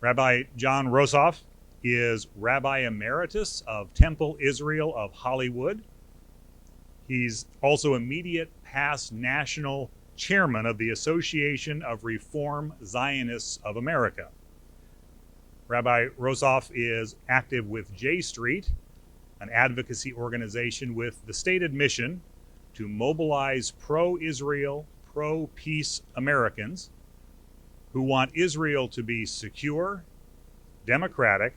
Rabbi John Rosove is Rabbi Emeritus of Temple Israel of Hollywood. He's also immediate past national chairman of the Association of Reform Zionists of America. Rabbi Rosove is active with J Street, an advocacy organization with the stated mission to mobilize pro-Israel, pro-peace Americans who want Israel to be secure, democratic,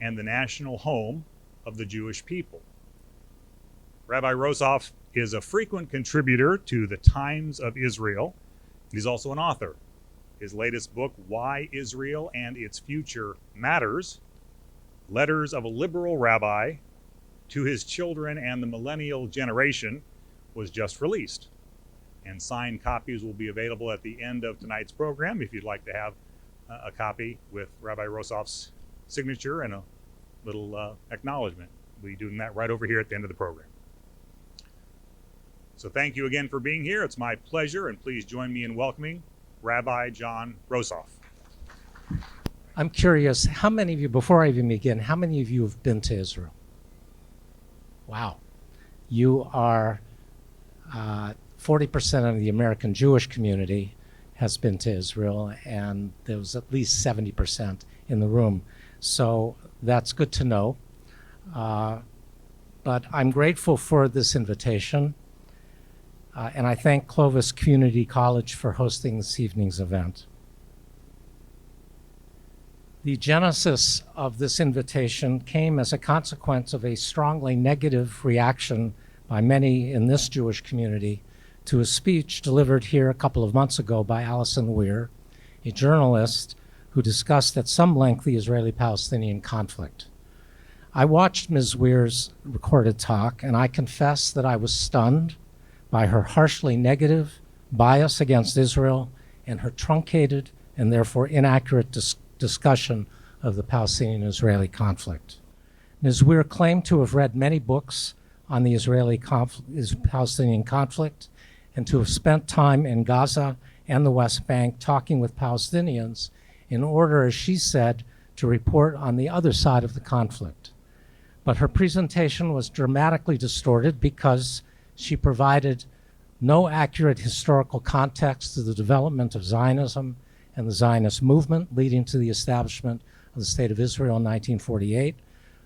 and the national home of the Jewish people. Rabbi Rosove is a frequent contributor to the Times of Israel. He's also an author. His latest book, Why Israel and Its Future Matters, Letters of a Liberal Rabbi to His Children and the Millennial Generation, was just released. And signed copies will be available at the end of tonight's program if you'd like to have a copy with Rabbi Rosove's signature and a little acknowledgement. We'll be doing that right over here at the end of the program. So thank you again for being here. It's my pleasure, and please join me in welcoming Rabbi John Rosove. I'm curious, how many of you, before I even begin, how many of you have been to Israel? Wow. You are 40% of the American Jewish community has been to Israel, and there was at least 70% in the room. So that's good to know. But I'm grateful for this invitation. And I thank Clovis Community College for hosting this evening's event. The genesis of this invitation came as a consequence of a strongly negative reaction by many in this Jewish community to a speech delivered here a couple of months ago by Alison Weir, a journalist who discussed at some length the Israeli-Palestinian conflict. I watched Ms. Weir's recorded talk, and I confess that I was stunned by her harshly negative bias against Israel and her truncated and therefore inaccurate discussion of the Palestinian-Israeli conflict. Ms. Weir claimed to have read many books on the Israeli-Palestinian conflict and to have spent time in Gaza and the West Bank talking with Palestinians in order, as she said, to report on the other side of the conflict. But her presentation was dramatically distorted because she provided no accurate historical context to the development of Zionism and the Zionist movement leading to the establishment of the State of Israel in 1948,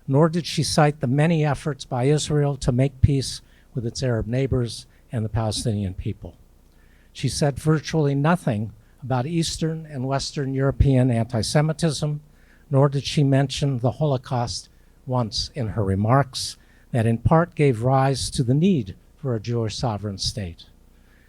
nor did she cite the many efforts by Israel to make peace with its Arab neighbors and the Palestinian people. She said virtually nothing about Eastern and Western European anti-Semitism, nor did she mention the Holocaust once in her remarks that in part gave rise to the need for a Jewish sovereign state.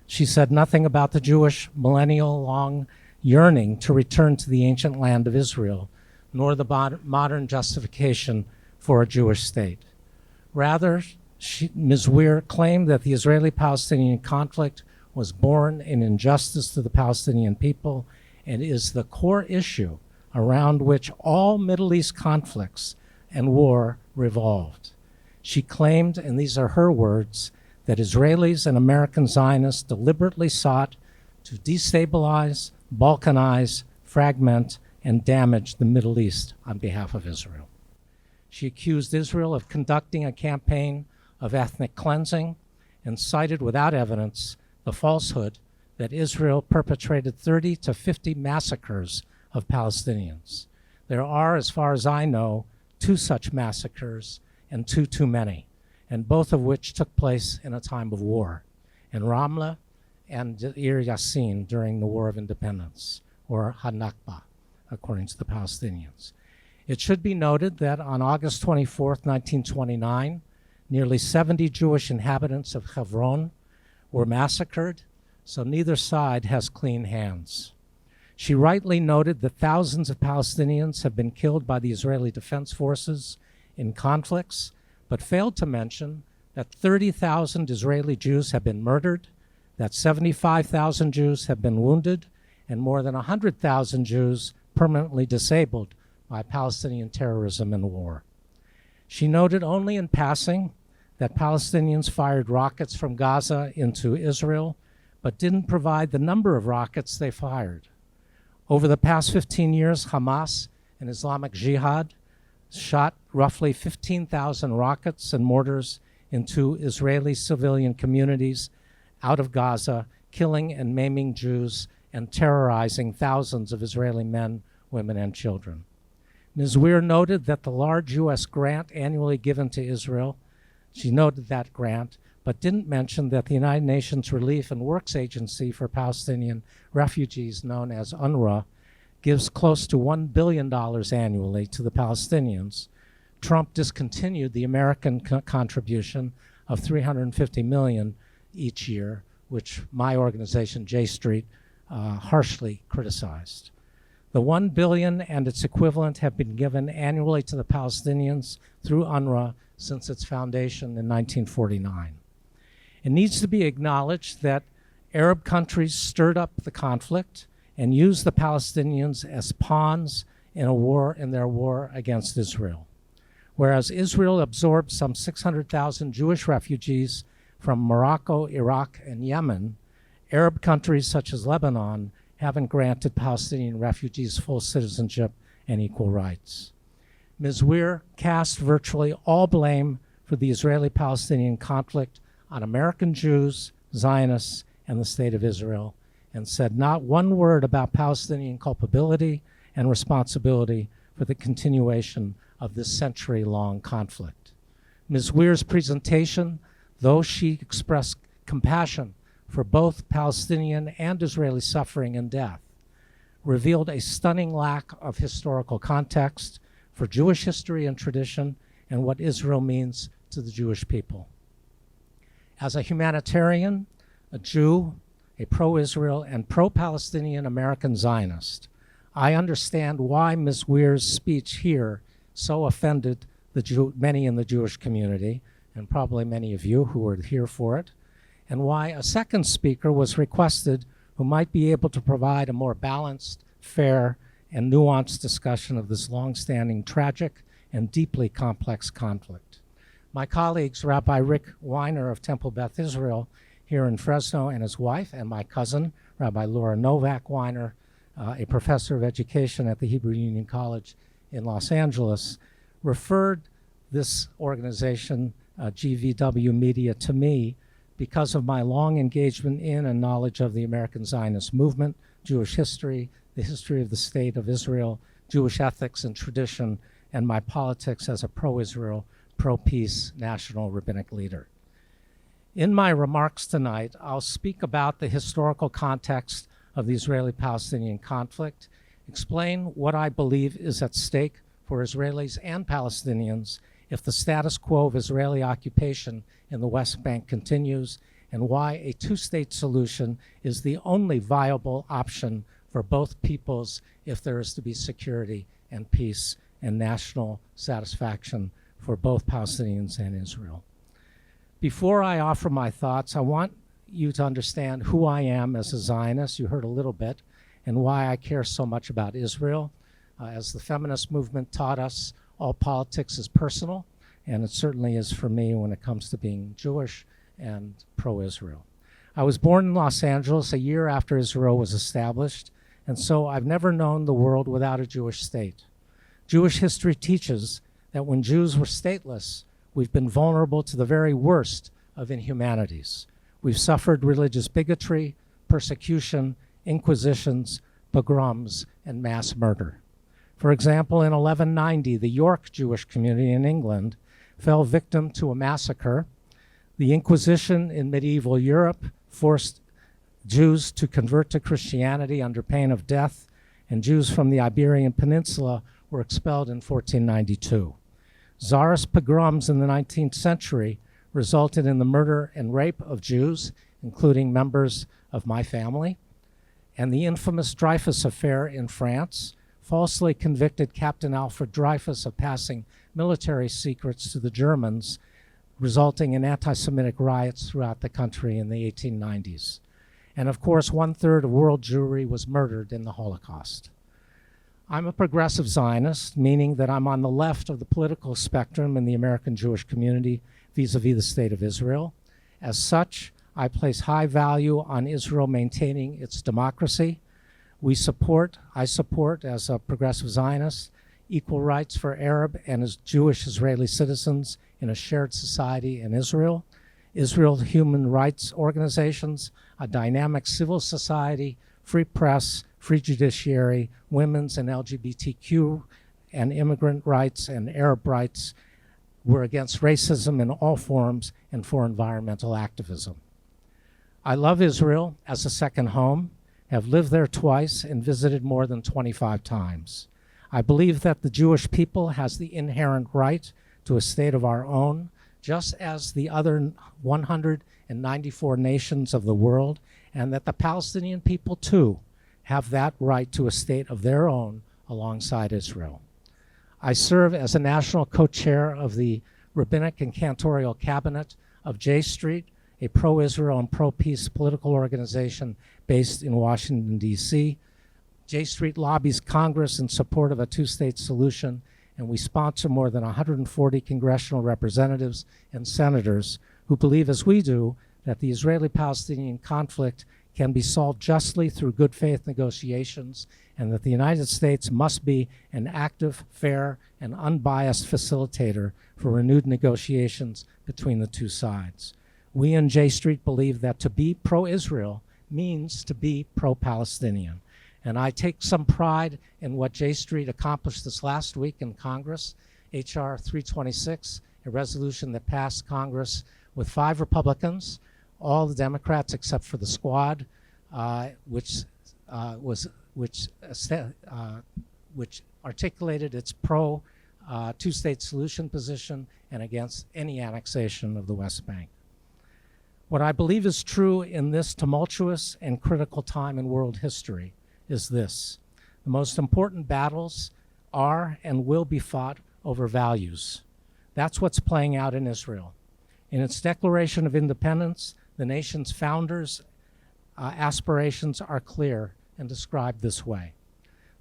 She said nothing about the Jewish millennial-long yearning to return to the ancient land of Israel, nor the modern justification for a Jewish state. Rather, Ms. Weir claimed that the Israeli-Palestinian conflict was born in injustice to the Palestinian people and is the core issue around which all Middle East conflicts and war revolved. She claimed, and these are her words, that Israelis and American Zionists deliberately sought to destabilize, balkanize, fragment, and damage the Middle East on behalf of Israel. She accused Israel of conducting a campaign of ethnic cleansing and cited without evidence the falsehood that Israel perpetrated 30 to 50 massacres of Palestinians. There are, as far as I know, 2 such massacres and 2 too many, and both of which took place in a time of war, in Ramla and Ir Yassin during the War of Independence, or HaNakba, according to the Palestinians. It should be noted that on August 24th, 1929, nearly 70 Jewish inhabitants of Hebron were massacred, so neither side has clean hands. She rightly noted that thousands of Palestinians have been killed by the Israeli Defense Forces in conflicts, but failed to mention that 30,000 Israeli Jews have been murdered, that 75,000 Jews have been wounded, and more than 100,000 Jews permanently disabled by Palestinian terrorism and war. She noted only in passing that Palestinians fired rockets from Gaza into Israel, but didn't provide the number of rockets they fired. Over the past 15 years, Hamas and Islamic Jihad shot roughly 15,000 rockets and mortars into Israeli civilian communities out of Gaza, killing and maiming Jews and terrorizing thousands of Israeli men, women, and children. Ms. Weir noted that the large U.S. grant annually given to Israel, she noted that grant, but didn't mention that the United Nations Relief and Works Agency for Palestinian Refugees, known as UNRWA, gives close to $1 billion annually to the Palestinians. Trump discontinued the American contribution of $350 million each year, which my organization, J Street, harshly criticized. The $1 billion and its equivalent have been given annually to the Palestinians through UNRWA since its foundation in 1949. It needs to be acknowledged that Arab countries stirred up the conflict and used the Palestinians as pawns in their war against Israel. Whereas Israel absorbed some 600,000 Jewish refugees from Morocco, Iraq, and Yemen, Arab countries such as Lebanon haven't granted Palestinian refugees full citizenship and equal rights. Ms. Weir cast virtually all blame for the Israeli-Palestinian conflict on American Jews, Zionists, and the State of Israel, and said not one word about Palestinian culpability and responsibility for the continuation of this century-long conflict. Ms. Weir's presentation, though she expressed compassion for both Palestinian and Israeli suffering and death, revealed a stunning lack of historical context for Jewish history and tradition and what Israel means to the Jewish people. As a humanitarian, a Jew, a pro-Israel and pro-Palestinian American Zionist, I understand why Ms. Weir's speech here so offended many in the Jewish community, and probably many of you who were here for it, and why a second speaker was requested who might be able to provide a more balanced, fair, and nuanced discussion of this long-standing, tragic, and deeply complex conflict. My colleagues, Rabbi Rick Weiner of Temple Beth Israel here in Fresno and his wife, and my cousin, Rabbi Laura Novak Weiner, a professor of education at the Hebrew Union College in Los Angeles, referred this organization, GVW Media, to me because of my long engagement in and knowledge of the American Zionist movement, Jewish history, the history of the State of Israel, Jewish ethics and tradition, and my politics as a pro-Israel, pro-peace national rabbinic leader. In my remarks tonight, I'll speak about the historical context of the Israeli-Palestinian conflict, explain what I believe is at stake for Israelis and Palestinians if the status quo of Israeli occupation in the West Bank continues, and why a two-state solution is the only viable option for both peoples if there is to be security and peace and national satisfaction for both Palestinians and Israel. Before I offer my thoughts, I want you to understand who I am as a Zionist. You heard a little bit, and why I care so much about Israel. As the feminist movement taught us, all politics is personal, and it certainly is for me when it comes to being Jewish and pro-Israel. I was born in Los Angeles a year after Israel was established, and so I've never known the world without a Jewish state. Jewish history teaches that when Jews were stateless, we've been vulnerable to the very worst of inhumanities. We've suffered religious bigotry, persecution, inquisitions, pogroms, and mass murder. For example, in 1190, the York Jewish community in England fell victim to a massacre. The Inquisition in medieval Europe forced Jews to convert to Christianity under pain of death, and Jews from the Iberian Peninsula were expelled in 1492. Tsarist pogroms in the 19th century resulted in the murder and rape of Jews, including members of my family, and the infamous Dreyfus affair in France falsely convicted Captain Alfred Dreyfus of passing military secrets to the Germans, resulting in anti-Semitic riots throughout the country in the 1890s. And of course, 1/3 of world Jewry was murdered in the Holocaust. I'm a progressive Zionist, meaning that I'm on the left of the political spectrum in the American Jewish community vis-a-vis the State of Israel. As such, I place high value on Israel maintaining its democracy. I support, as a progressive Zionist, equal rights for Arab and Jewish Israeli citizens in a shared society in Israel, Israel human rights organizations, a dynamic civil society, free press, free judiciary, women's and LGBTQ and immigrant rights and Arab rights. We're against racism in all forms and for environmental activism. I love Israel as a second home, have lived there twice and visited more than 25 times. I believe that the Jewish people has the inherent right to a state of our own, just as the other 194 nations of the world, and that the Palestinian people too have that right to a state of their own alongside Israel. I serve as a national co-chair of the Rabbinic and Cantorial Cabinet of J Street, a pro-Israel and pro-peace political organization based in Washington, D.C. J Street lobbies Congress in support of a two-state solution, and we sponsor more than 140 congressional representatives and senators who believe, as we do, that the Israeli-Palestinian conflict can be solved justly through good faith negotiations, and that the United States must be an active, fair, and unbiased facilitator for renewed negotiations between the two sides. We in J Street believe that to be pro-Israel means to be pro-Palestinian. And I take some pride in what J Street accomplished this last week in Congress, H.R. 326, a resolution that passed Congress with 5 Republicans, all the Democrats except for the Squad, which articulated its pro two-state solution position and against any annexation of the West Bank. What I believe is true in this tumultuous and critical time in world history is this: the most important battles are and will be fought over values. That's what's playing out in Israel. In its Declaration of Independence, the nation's founders' aspirations are clear and described this way: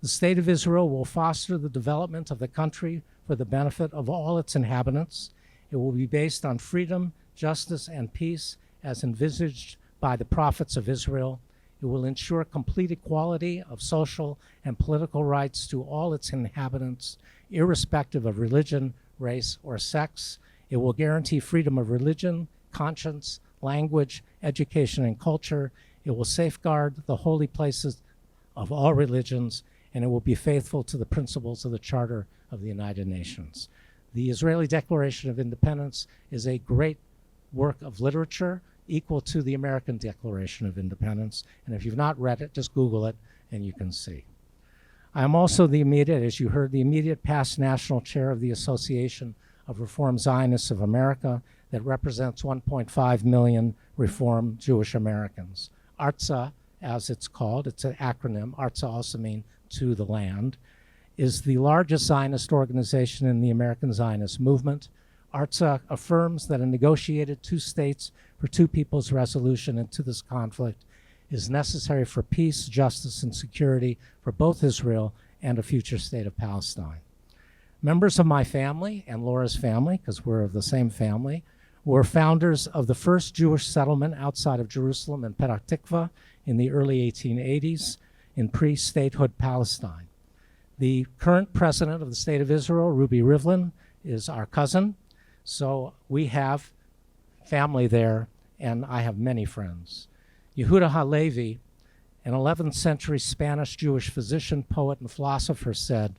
the State of Israel will foster the development of the country for the benefit of all its inhabitants. It will be based on freedom, justice, and peace as envisaged by the prophets of Israel. It will ensure complete equality of social and political rights to all its inhabitants, irrespective of religion, race, or sex. It will guarantee freedom of religion, conscience, language, education, and culture. It will safeguard the holy places of all religions, and it will be faithful to the principles of the Charter of the United Nations. The Israeli Declaration of Independence is a great work of literature, equal to the American Declaration of Independence. And if you've not read it, just Google it and you can see. I am also the immediate past national chair of the Association of Reform Zionists of America that represents 1.5 million Reform Jewish Americans. ARTZA, as it's called, it's an acronym, ARTZA also means to the land, is the largest Zionist organization in the American Zionist movement. ARTZA affirms that a negotiated two states for two peoples resolution into this conflict is necessary for peace, justice, and security for both Israel and a future state of Palestine. Members of my family and Laura's family, because we're of the same family, were founders of the first Jewish settlement outside of Jerusalem in Petah Tikva in the early 1880s in pre-statehood Palestine. The current president of the State of Israel, Ruby Rivlin, is our cousin. So we have family there, and I have many friends. Yehuda HaLevi, an 11th century Spanish Jewish physician, poet, and philosopher, said,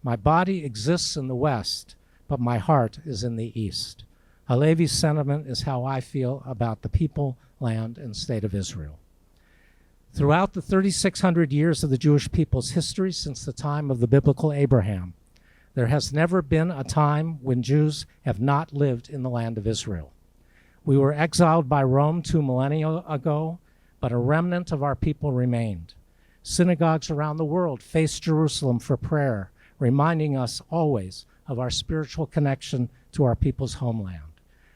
"My body exists in the West, but my heart is in the East." HaLevi's sentiment is how I feel about the people, land, and state of Israel. Throughout the 3,600 years of the Jewish people's history since the time of the biblical Abraham, there has never been a time when Jews have not lived in the land of Israel. We were exiled by Rome 2 millennia ago, but a remnant of our people remained. Synagogues around the world face Jerusalem for prayer, reminding us always of our spiritual connection to our people's homeland.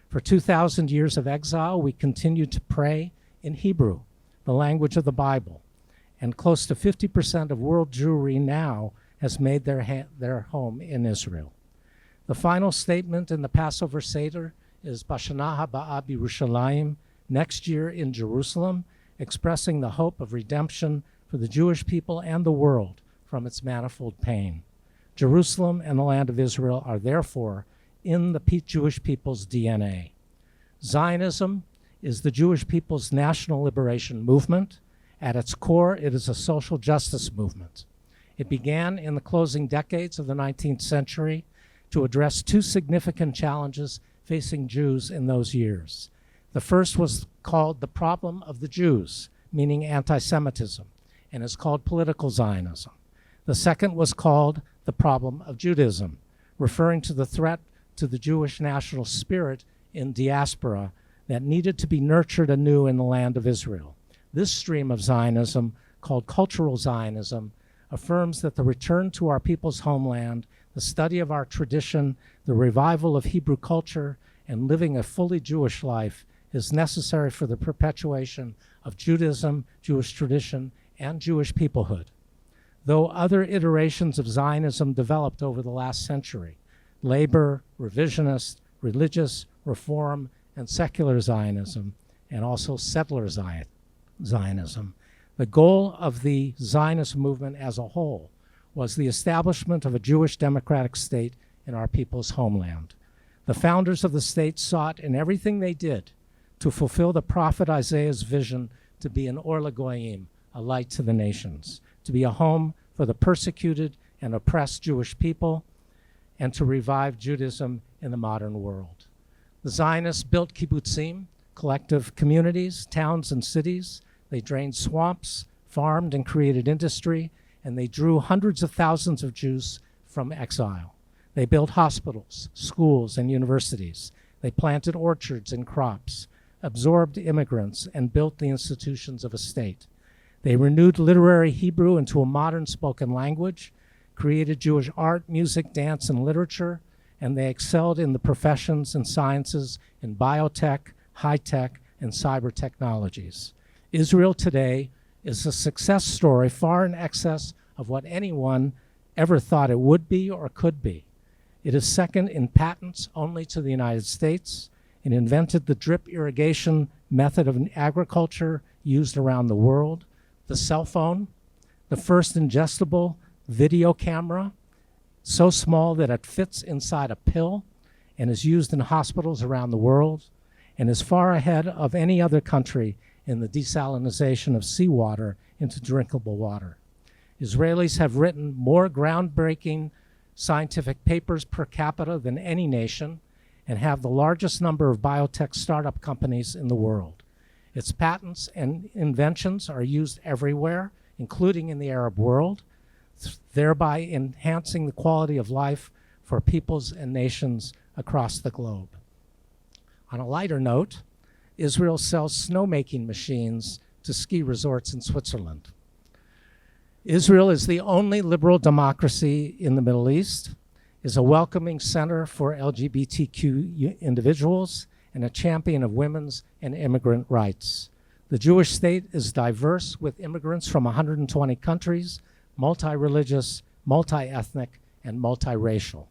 For 2,000 years of exile, we continued to pray in Hebrew, the language of the Bible, and close to 50% of world Jewry now has made their home in Israel. The final statement in the Passover Seder is Bashana Haba'ah B'Yerushalayim, next year in Jerusalem, expressing the hope of redemption for the Jewish people and the world from its manifold pain. Jerusalem and the land of Israel are therefore in the Jewish people's DNA. Zionism is the Jewish people's national liberation movement. At its core, it is a social justice movement. It began in the closing decades of the 19th century to address two significant challenges facing Jews in those years. The first was called the problem of the Jews, meaning anti-Semitism, and is called political Zionism. The second was called the problem of Judaism, referring to the threat to the Jewish national spirit in diaspora that needed to be nurtured anew in the land of Israel. This stream of Zionism, called cultural Zionism, affirms that the return to our people's homeland, the study of our tradition, the revival of Hebrew culture, and living a fully Jewish life is necessary for the perpetuation of Judaism, Jewish tradition, and Jewish peoplehood. Though other iterations of Zionism developed over the last century, labor, revisionist, religious, reform, and secular Zionism, and also settler Zionism, the goal of the Zionist movement as a whole was the establishment of a Jewish democratic state in our people's homeland. The founders of the state sought in everything they did to fulfill the prophet Isaiah's vision to be an Or LaGoyim, a light to the nations, to be a home for the persecuted and oppressed Jewish people, and to revive Judaism in the modern world. The Zionists built kibbutzim, collective communities, towns, and cities. They drained swamps, farmed, and created industry, and they drew hundreds of thousands of Jews from exile. They built hospitals, schools, and universities. They planted orchards and crops, absorbed immigrants, and built the institutions of a state. They renewed literary Hebrew into a modern spoken language, created Jewish art, music, dance, and literature, and they excelled in the professions and sciences in biotech, high-tech, and cyber technologies. Israel today is a success story far in excess of what anyone ever thought it would be or could be. It is second in patents only to the United States. It invented the drip irrigation method of agriculture used around the world, the cell phone, the first ingestible video camera, so small that it fits inside a pill and is used in hospitals around the world, and is far ahead of any other country in the desalinization of seawater into drinkable water. Israelis have written more groundbreaking scientific papers per capita than any nation and have the largest number of biotech startup companies in the world. Its patents and inventions are used everywhere, including in the Arab world, thereby enhancing the quality of life for peoples and nations across the globe. On a lighter note, Israel sells snowmaking machines to ski resorts in Switzerland. Israel is the only liberal democracy in the Middle East, is a welcoming center for LGBTQ individuals, and a champion of women's and immigrant rights. The Jewish state is diverse with immigrants from 120 countries, multi-religious, multi-ethnic, and multiracial.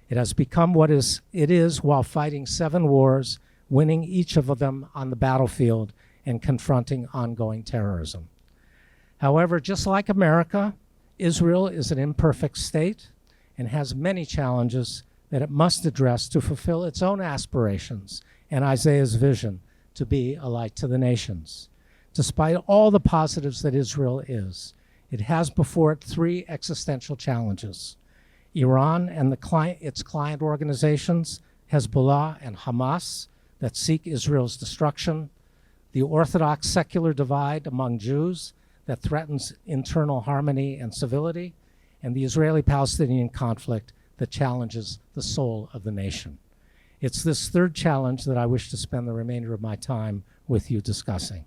It has become what it is while fighting 7 wars, winning each of them on the battlefield and confronting ongoing terrorism. However, just like America, Israel is an imperfect state and has many challenges that it must address to fulfill its own aspirations and Isaiah's vision to be a light to the nations. Despite all the positives that Israel is, it has before it 3 existential challenges: Iran and its client organizations, Hezbollah and Hamas, that seek Israel's destruction, the Orthodox secular divide among Jews that threatens internal harmony and civility, and the Israeli-Palestinian conflict that challenges the soul of the nation. It's this third challenge that I wish to spend the remainder of my time with you discussing.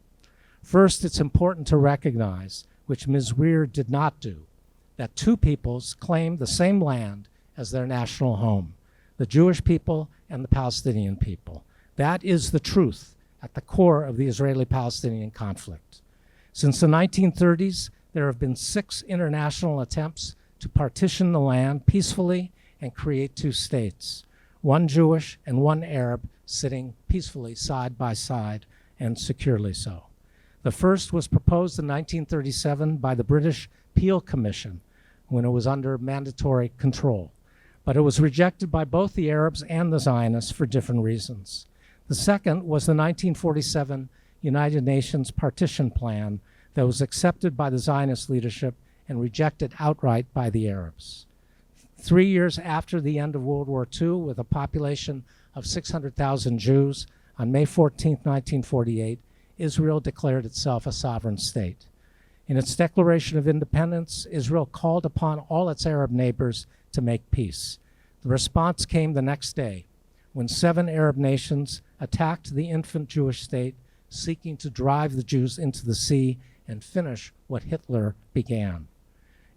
First, it's important to recognize, which Ms. Weir did not do, that 2 peoples claim the same land as their national home, the Jewish people and the Palestinian people. That is the truth at the core of the Israeli-Palestinian conflict. Since the 1930s, there have been 6 international attempts to partition the land peacefully and create 2 states, 1 Jewish and 1 Arab, sitting peacefully side by side and securely so. The first was proposed in 1937 by the British Peel Commission, when it was under mandatory control. But it was rejected by both the Arabs and the Zionists for different reasons. The second was the 1947 United Nations partition plan that was accepted by the Zionist leadership and rejected outright by the Arabs. 3 years after the end of World War II, with a population of 600,000 Jews, on May 14, 1948, Israel declared itself a sovereign state. In its Declaration of Independence, Israel called upon all its Arab neighbors to make peace. The response came the next day, when 7 Arab nations attacked the infant Jewish state, seeking to drive the Jews into the sea and finish what Hitler began.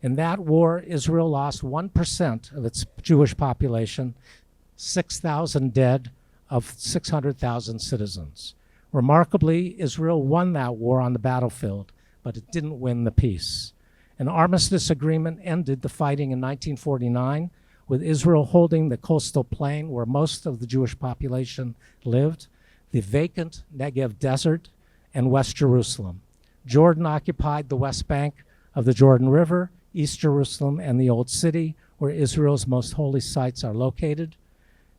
In that war, Israel lost 1% of its Jewish population, 6,000 dead of 600,000 citizens. Remarkably, Israel won that war on the battlefield, but it didn't win the peace. An armistice agreement ended the fighting in 1949, with Israel holding the coastal plain where most of the Jewish population lived, the vacant Negev Desert, and West Jerusalem. Jordan occupied the West Bank of the Jordan River, East Jerusalem, and the Old City, where Israel's most holy sites are located.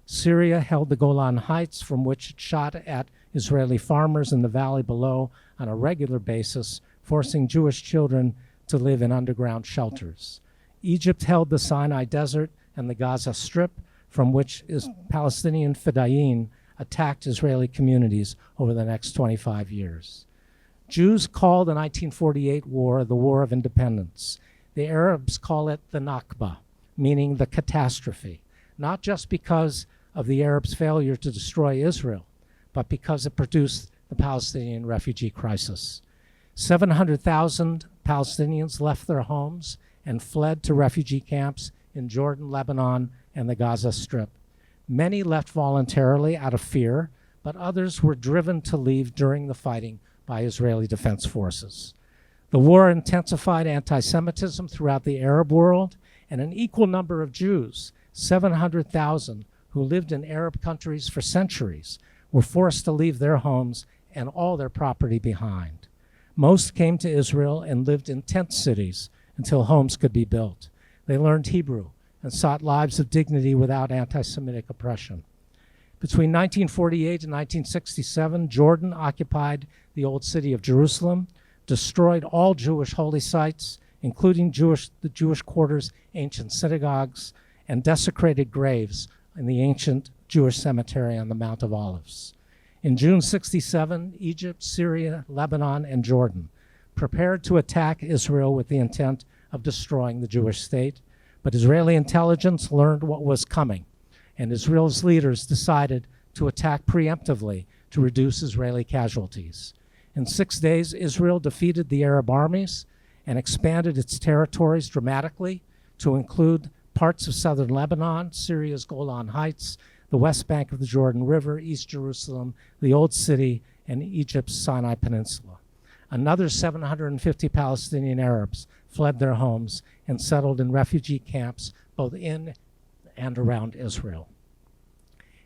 Syria held the Golan Heights, from which it shot at Israeli farmers in the valley below on a regular basis, forcing Jewish children to live in underground shelters. Egypt held the Sinai Desert and the Gaza Strip, from which Palestinian Fedayeen attacked Israeli communities over the next 25 years. Jews call the 1948 war the War of Independence. The Arabs call it the Nakba, meaning the catastrophe, not just because of the Arabs' failure to destroy Israel, but because it produced the Palestinian refugee crisis. 700,000 Palestinians left their homes and fled to refugee camps in Jordan, Lebanon, and the Gaza Strip. Many left voluntarily out of fear, but others were driven to leave during the fighting by Israeli defense forces. The war intensified anti-Semitism throughout the Arab world, and an equal number of Jews, 700,000, who lived in Arab countries for centuries, were forced to leave their homes and all their property behind. Most came to Israel and lived in tent cities until homes could be built. They learned Hebrew and sought lives of dignity without anti-Semitic oppression. Between 1948 and 1967, Jordan occupied the old city of Jerusalem, destroyed all Jewish holy sites, including the Jewish quarters, ancient synagogues, and desecrated graves in the ancient Jewish cemetery on the Mount of Olives. In June 67, Egypt, Syria, Lebanon, and Jordan prepared to attack Israel with the intent of destroying the Jewish state, but Israeli intelligence learned what was coming, and Israel's leaders decided to attack preemptively to reduce Israeli casualties. In 6 days, Israel defeated the Arab armies and expanded its territories dramatically to include parts of southern Lebanon, Syria's Golan Heights, the west bank of the Jordan River, East Jerusalem, the Old City, and Egypt's Sinai Peninsula. Another 750 Palestinian Arabs fled their homes and settled in refugee camps both in and around Israel.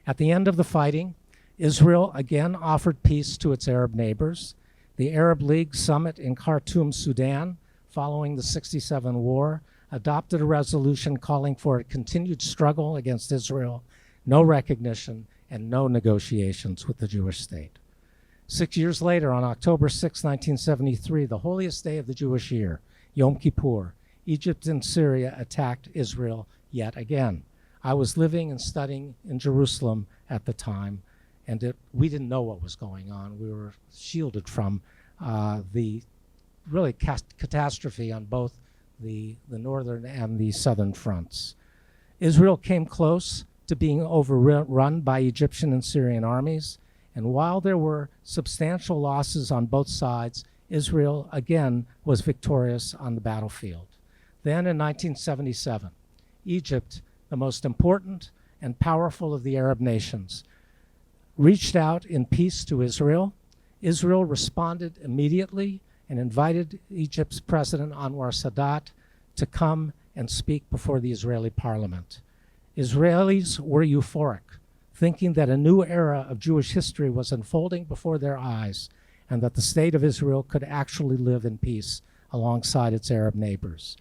At the end of the fighting, Israel again offered peace to its Arab neighbors. The Arab League summit in Khartoum, Sudan, following the '67 war, adopted a resolution calling for a continued struggle against Israel, no recognition, and no negotiations with the Jewish state. 6 years later, on October 6, 1973, the holiest day of the Jewish year, Yom Kippur, Egypt and Syria attacked Israel yet again. I was living and studying in Jerusalem at the time, and we didn't know what was going on. We were shielded from the really catastrophe on both the northern and the southern fronts. Israel came close to being overrun by Egyptian and Syrian armies, and while there were substantial losses on both sides, Israel again was victorious on the battlefield. Then in 1977, Egypt, the most important and powerful of the Arab nations, reached out in peace to Israel. Israel responded immediately and invited Egypt's President Anwar Sadat to come and speak before the Israeli parliament. Israelis were euphoric, thinking that a new era of Jewish history was unfolding before their eyes and that the state of Israel could actually live in peace alongside its Arab neighbors.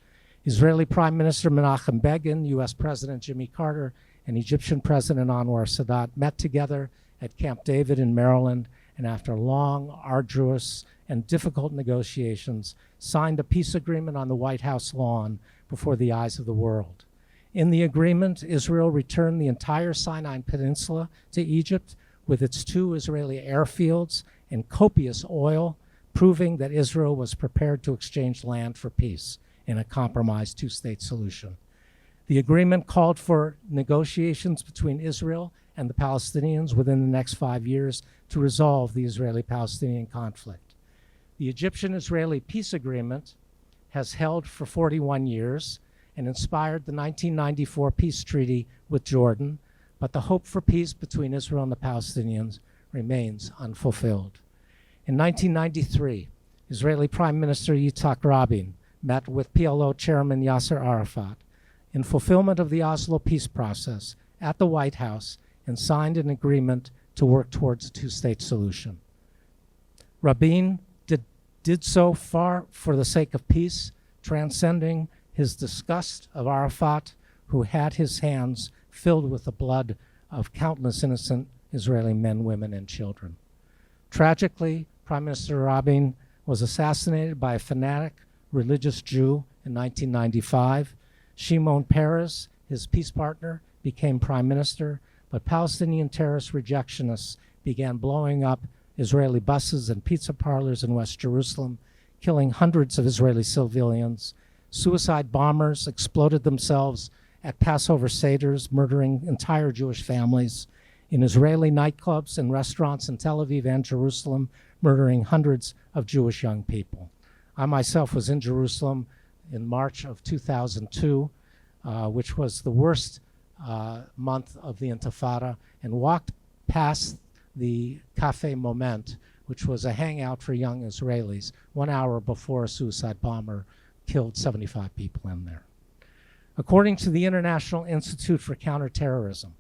Israeli Prime Minister Menachem Begin, US President Jimmy Carter, and Egyptian President Anwar Sadat met together at Camp David in Maryland, and after long, arduous, and difficult negotiations, signed a peace agreement on the White House lawn before the eyes of the world. In the agreement, Israel returned the entire Sinai Peninsula to Egypt with its 2 Israeli airfields and copious oil, proving that Israel was prepared to exchange land for peace in a compromised 2-state solution. The agreement called for negotiations between Israel and the Palestinians within the next 5 years to resolve the Israeli-Palestinian conflict. The Egyptian-Israeli peace agreement has held for 41 years and inspired the 1994 peace treaty with Jordan, but the hope for peace between Israel and the Palestinians remains unfulfilled. In 1993, Israeli Prime Minister Yitzhak Rabin met with PLO Chairman Yasser Arafat in fulfillment of the Oslo peace process at the White House and signed an agreement to work towards a 2-state solution. Rabin did so far for the sake of peace, transcending his disgust of Arafat, who had his hands filled with the blood of countless innocent Israeli men, women, and children. Tragically, Prime Minister Rabin was assassinated by a fanatic religious Jew in 1995. Shimon Peres, his peace partner, became prime minister, but Palestinian terrorist rejectionists began blowing up Israeli buses and pizza parlors in West Jerusalem, killing hundreds of Israeli civilians. Suicide bombers exploded themselves at Passover Seders, murdering entire Jewish families. In Israeli nightclubs and restaurants in Tel Aviv and Jerusalem, murdering hundreds of Jewish young people. I myself was in Jerusalem in March of 2002, which was the worst month of the Intifada, and walked past the Cafe Moment, which was a hangout for young Israelis, 1 hour before a suicide bomber killed 75 people in there. According to the International Institute for Counterterrorism,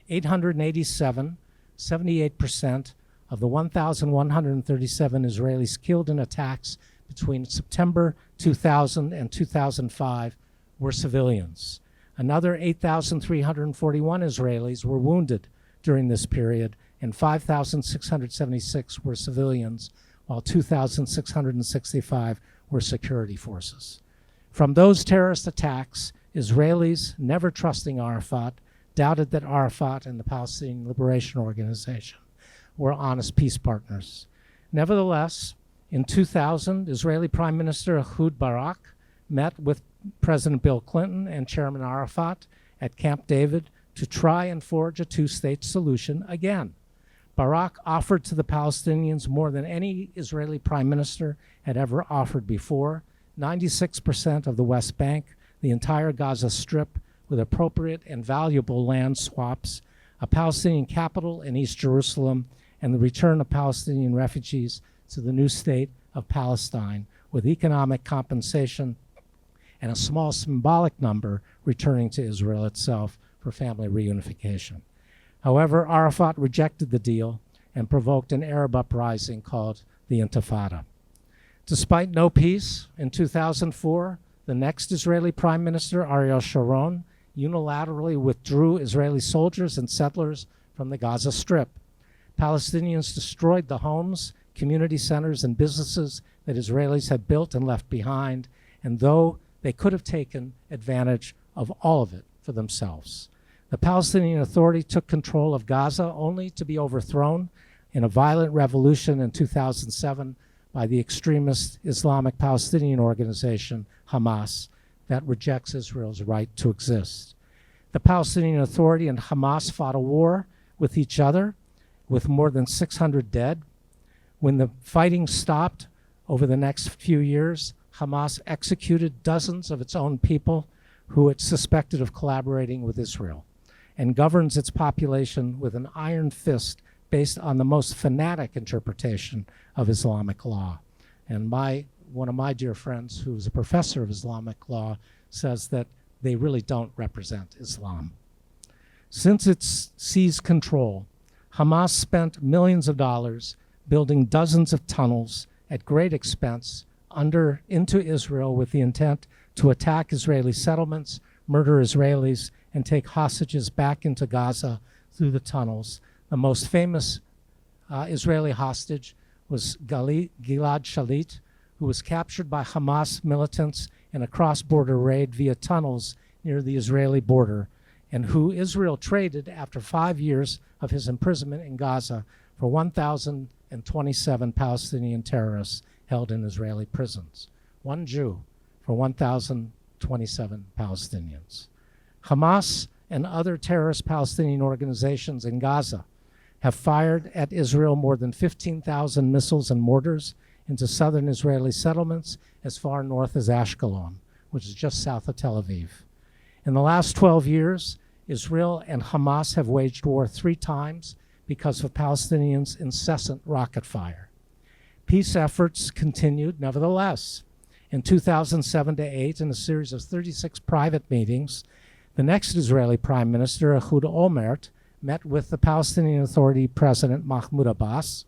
887, 78% of the 1,137 Israelis killed in attacks between September 2000 and 2005 were civilians. Another 8,341 Israelis were wounded during this period, and 5,676 were civilians, while 2,665 were security forces. From those terrorist attacks, Israelis, never trusting Arafat, doubted that Arafat and the Palestinian Liberation Organization were honest peace partners. Nevertheless, in 2000, Israeli Prime Minister Ehud Barak met with President Bill Clinton and Chairman Arafat at Camp David to try and forge a 2-state solution again. Barak offered to the Palestinians more than any Israeli prime minister had ever offered before: 96% of the West Bank, the entire Gaza Strip, with appropriate and valuable land swaps, a Palestinian capital in East Jerusalem, and the return of Palestinian refugees to the new state of Palestine, with economic compensation and a small symbolic number returning to Israel itself for family reunification. However, Arafat rejected the deal and provoked an Arab uprising called the Intifada. Despite no peace, in 2004, the next Israeli Prime Minister, Ariel Sharon, unilaterally withdrew Israeli soldiers and settlers from the Gaza Strip. Palestinians destroyed the homes, community centers, and businesses that Israelis had built and left behind, and though they could have taken advantage of all of it for themselves. The Palestinian Authority took control of Gaza only to be overthrown in a violent revolution in 2007 by the extremist Islamic Palestinian organization, Hamas, that rejects Israel's right to exist. The Palestinian Authority and Hamas fought a war with each other, with more than 600 dead. When the fighting stopped over the next few years, Hamas executed dozens of its own people who it suspected of collaborating with Israel, and governs its population with an iron fist based on the most fanatic interpretation of Islamic law. And one of my dear friends, who's a professor of Islamic law, says that they really don't represent Islam. Since it seized control, Hamas spent millions of dollars building dozens of tunnels at great expense into Israel with the intent to attack Israeli settlements, murder Israelis, and take hostages back into Gaza through the tunnels. The most famous Israeli hostage was Gilad Shalit, who was captured by Hamas militants in a cross-border raid via tunnels near the Israeli border, and who Israel traded after 5 years of his imprisonment in Gaza for 1,027 Palestinian terrorists held in Israeli prisons. One Jew for 1,027 Palestinians. Hamas and other terrorist Palestinian organizations in Gaza have fired at Israel more than 15,000 missiles and mortars into southern Israeli settlements as far north as Ashkelon, which is just south of Tel Aviv. In the last 12 years, Israel and Hamas have waged war 3 times because of Palestinians' incessant rocket fire. Peace efforts continued nevertheless. In 2007-8, in a series of 36 private meetings, the next Israeli Prime Minister, Ehud Olmert, met with the Palestinian Authority President Mahmoud Abbas,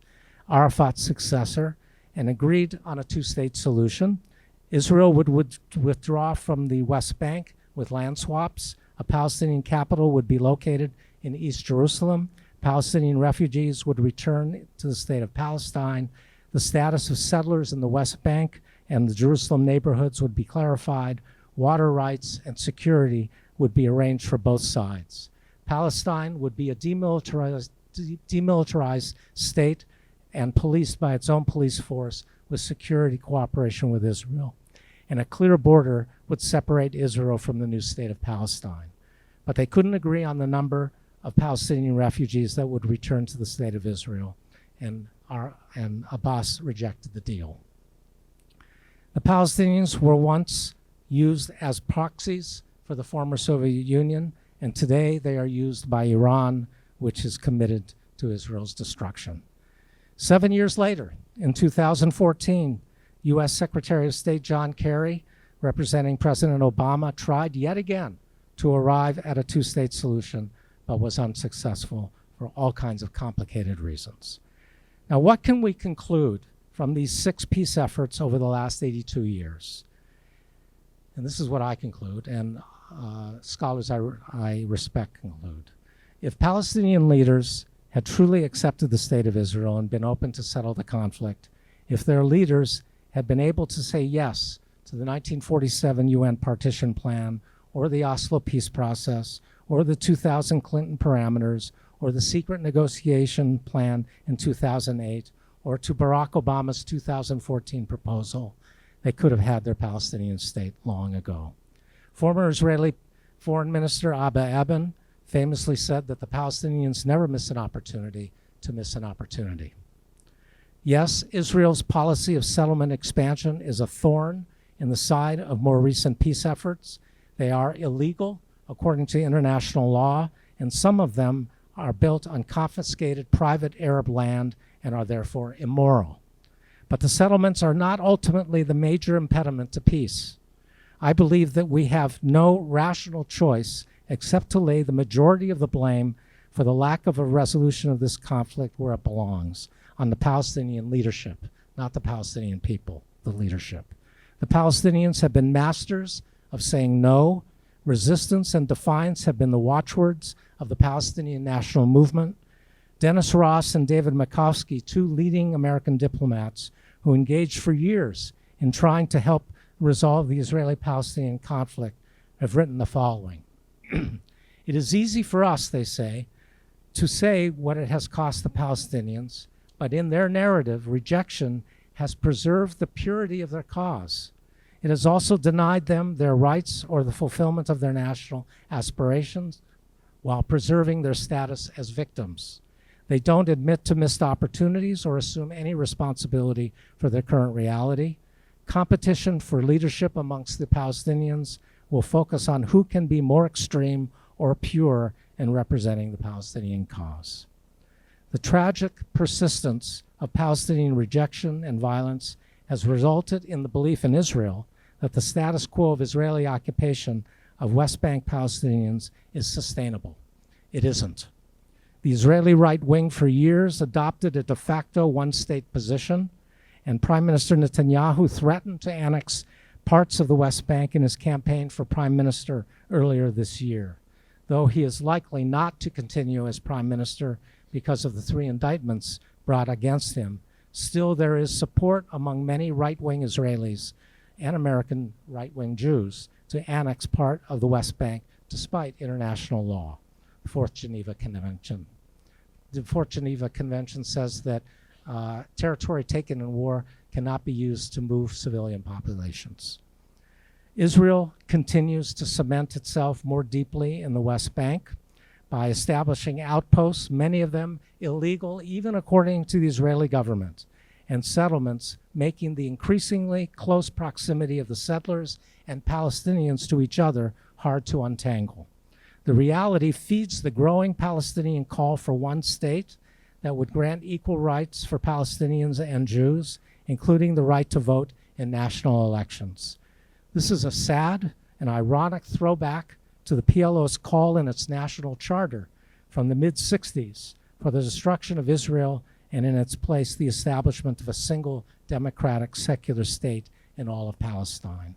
Arafat's successor, and agreed on a 2-state solution. Israel would withdraw from the West Bank with land swaps. A Palestinian capital would be located in East Jerusalem. Palestinian refugees would return to the state of Palestine. The status of settlers in the West Bank and the Jerusalem neighborhoods would be clarified. Water rights and security would be arranged for both sides. Palestine would be a demilitarized state and policed by its own police force with security cooperation with Israel. And a clear border would separate Israel from the new state of Palestine. But they couldn't agree on the number of Palestinian refugees that would return to the state of Israel, and Abbas rejected the deal. The Palestinians were once used as proxies for the former Soviet Union, and today they are used by Iran, which is committed to Israel's destruction. 7 years later, in 2014, U.S. Secretary of State John Kerry, representing President Obama, tried yet again to arrive at a 2-state solution, but was unsuccessful for all kinds of complicated reasons. Now, what can we conclude from these 6 peace efforts over the last 82 years? And this is what I conclude, and scholars I respect conclude. If Palestinian leaders had truly accepted the state of Israel and been open to settle the conflict, if their leaders had been able to say yes to the 1947 UN partition plan, or the Oslo peace process, or the 2000 Clinton parameters, or the secret negotiation plan in 2008, or to Barack Obama's 2014 proposal, they could have had their Palestinian state long ago. Former Israeli Foreign Minister Abba Eban famously said that the Palestinians never miss an opportunity to miss an opportunity. Yes, Israel's policy of settlement expansion is a thorn in the side of more recent peace efforts. They are illegal according to international law, and some of them are built on confiscated private Arab land and are therefore immoral. But the settlements are not ultimately the major impediment to peace. I believe that we have no rational choice except to lay the majority of the blame for the lack of a resolution of this conflict where it belongs, on the Palestinian leadership, not the Palestinian people, the leadership. The Palestinians have been masters of saying no. Resistance and defiance have been the watchwords of the Palestinian national movement. Dennis Ross and David Makovsky, 2 leading American diplomats who engaged for years in trying to help resolve the Israeli-Palestinian conflict, have written the following. It is easy for us, they say, to say what it has cost the Palestinians, but in their narrative, rejection has preserved the purity of their cause. It has also denied them their rights or the fulfillment of their national aspirations while preserving their status as victims. They don't admit to missed opportunities or assume any responsibility for their current reality. Competition for leadership amongst the Palestinians will focus on who can be more extreme or pure in representing the Palestinian cause. The tragic persistence of Palestinian rejection and violence has resulted in the belief in Israel that the status quo of Israeli occupation of West Bank Palestinians is sustainable. It isn't. The Israeli right wing for years adopted a de facto one-state position, and Prime Minister Netanyahu threatened to annex parts of the West Bank in his campaign for prime minister earlier this year. Though he is likely not to continue as prime minister because of the 3 indictments brought against him, still there is support among many right-wing Israelis and American right-wing Jews to annex part of the West Bank despite international law, the Fourth Geneva Convention. The Fourth Geneva Convention says that territory taken in war cannot be used to move civilian populations. Israel continues to cement itself more deeply in the West Bank by establishing outposts, many of them illegal, even according to the Israeli government, and settlements, making the increasingly close proximity of the settlers and Palestinians to each other hard to untangle. The reality feeds the growing Palestinian call for one state that would grant equal rights for Palestinians and Jews, including the right to vote in national elections. This is a sad and ironic throwback to the PLO's call in its national charter from the mid-60s for the destruction of Israel and in its place the establishment of a single democratic secular state in all of Palestine.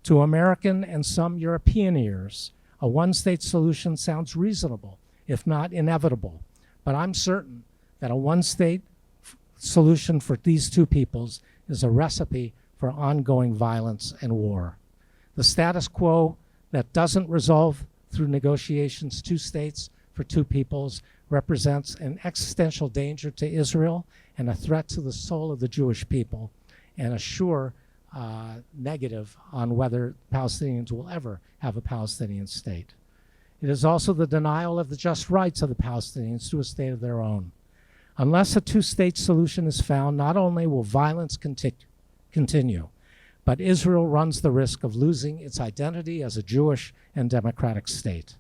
To American and some European ears, a one-state solution sounds reasonable, if not inevitable, but I'm certain that a one-state solution for these two peoples is a recipe for ongoing violence and war. The status quo that doesn't resolve through negotiations 2 states for 2 peoples represents an existential danger to Israel and a threat to the soul of the Jewish people, and a sure negative on whether Palestinians will ever have a Palestinian state. It is also the denial of the just rights of the Palestinians to a state of their own. Unless a 2-state solution is found, not only will violence continue, but Israel runs the risk of losing its identity as a Jewish and democratic state.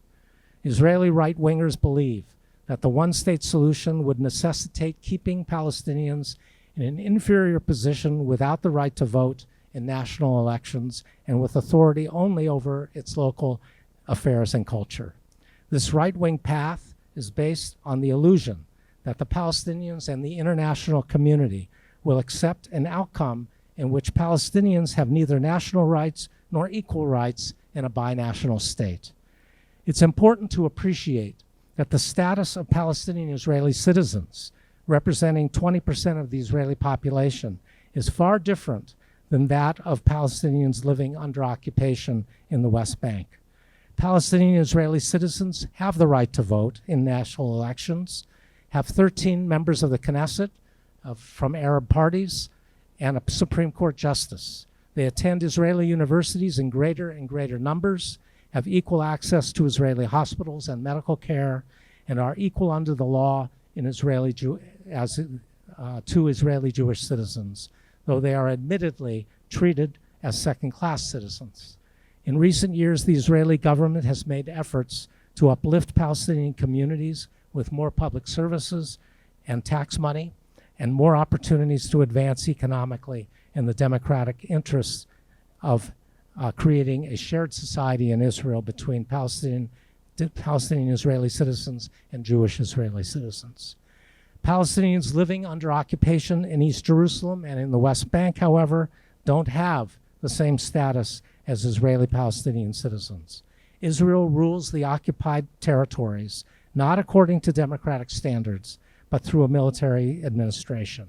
Israeli right-wingers believe that the one-state solution would necessitate keeping Palestinians in an inferior position without the right to vote in national elections and with authority only over its local affairs and culture. This right-wing path is based on the illusion that the Palestinians and the international community will accept an outcome in which Palestinians have neither national rights nor equal rights in a binational state. It's important to appreciate that the status of Palestinian Israeli citizens, representing 20% of the Israeli population, is far different than that of Palestinians living under occupation in the West Bank. Palestinian Israeli citizens have the right to vote in national elections, have 13 members of the Knesset from Arab parties, and a Supreme Court justice. They attend Israeli universities in greater and greater numbers, have equal access to Israeli hospitals and medical care, and are equal under the law in to Israeli Jewish citizens, though they are admittedly treated as second-class citizens. In recent years, the Israeli government has made efforts to uplift Palestinian communities with more public services and tax money and more opportunities to advance economically in the democratic interests of creating a shared society in Israel between Palestinian Israeli citizens and Jewish Israeli citizens. Palestinians living under occupation in East Jerusalem and in the West Bank, however, don't have the same status as Israeli Palestinian citizens. Israel rules the occupied territories not according to democratic standards, but through a military administration.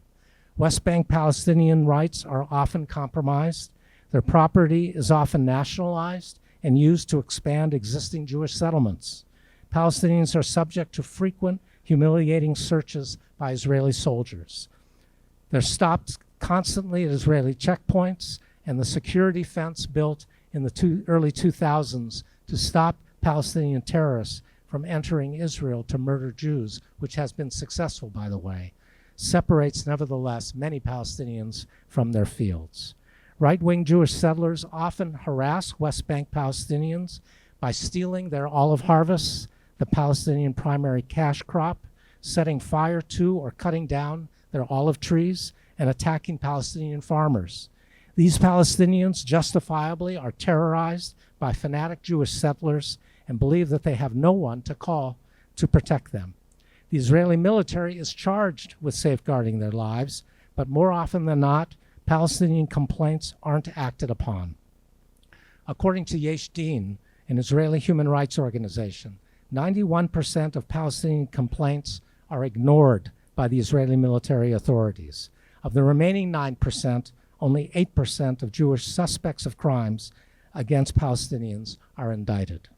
West Bank Palestinian rights are often compromised. Their property is often nationalized and used to expand existing Jewish settlements. Palestinians are subject to frequent, humiliating searches by Israeli soldiers. They're stopped constantly at Israeli checkpoints, and the security fence built in the early 2000s to stop Palestinian terrorists from entering Israel to murder Jews, which has been successful, by the way, separates, nevertheless, many Palestinians from their fields. Right-wing Jewish settlers often harass West Bank Palestinians by stealing their olive harvests, the Palestinian primary cash crop, setting fire to or cutting down their olive trees, and attacking Palestinian farmers. These Palestinians justifiably are terrorized by fanatic Jewish settlers and believe that they have no one to call to protect them. The Israeli military is charged with safeguarding their lives, but more often than not, Palestinian complaints aren't acted upon. According to Yesh Din, an Israeli human rights organization, 91% of Palestinian complaints are ignored by the Israeli military authorities. Of the remaining 9%, only 8% of Jewish suspects of crimes against Palestinians are indicted.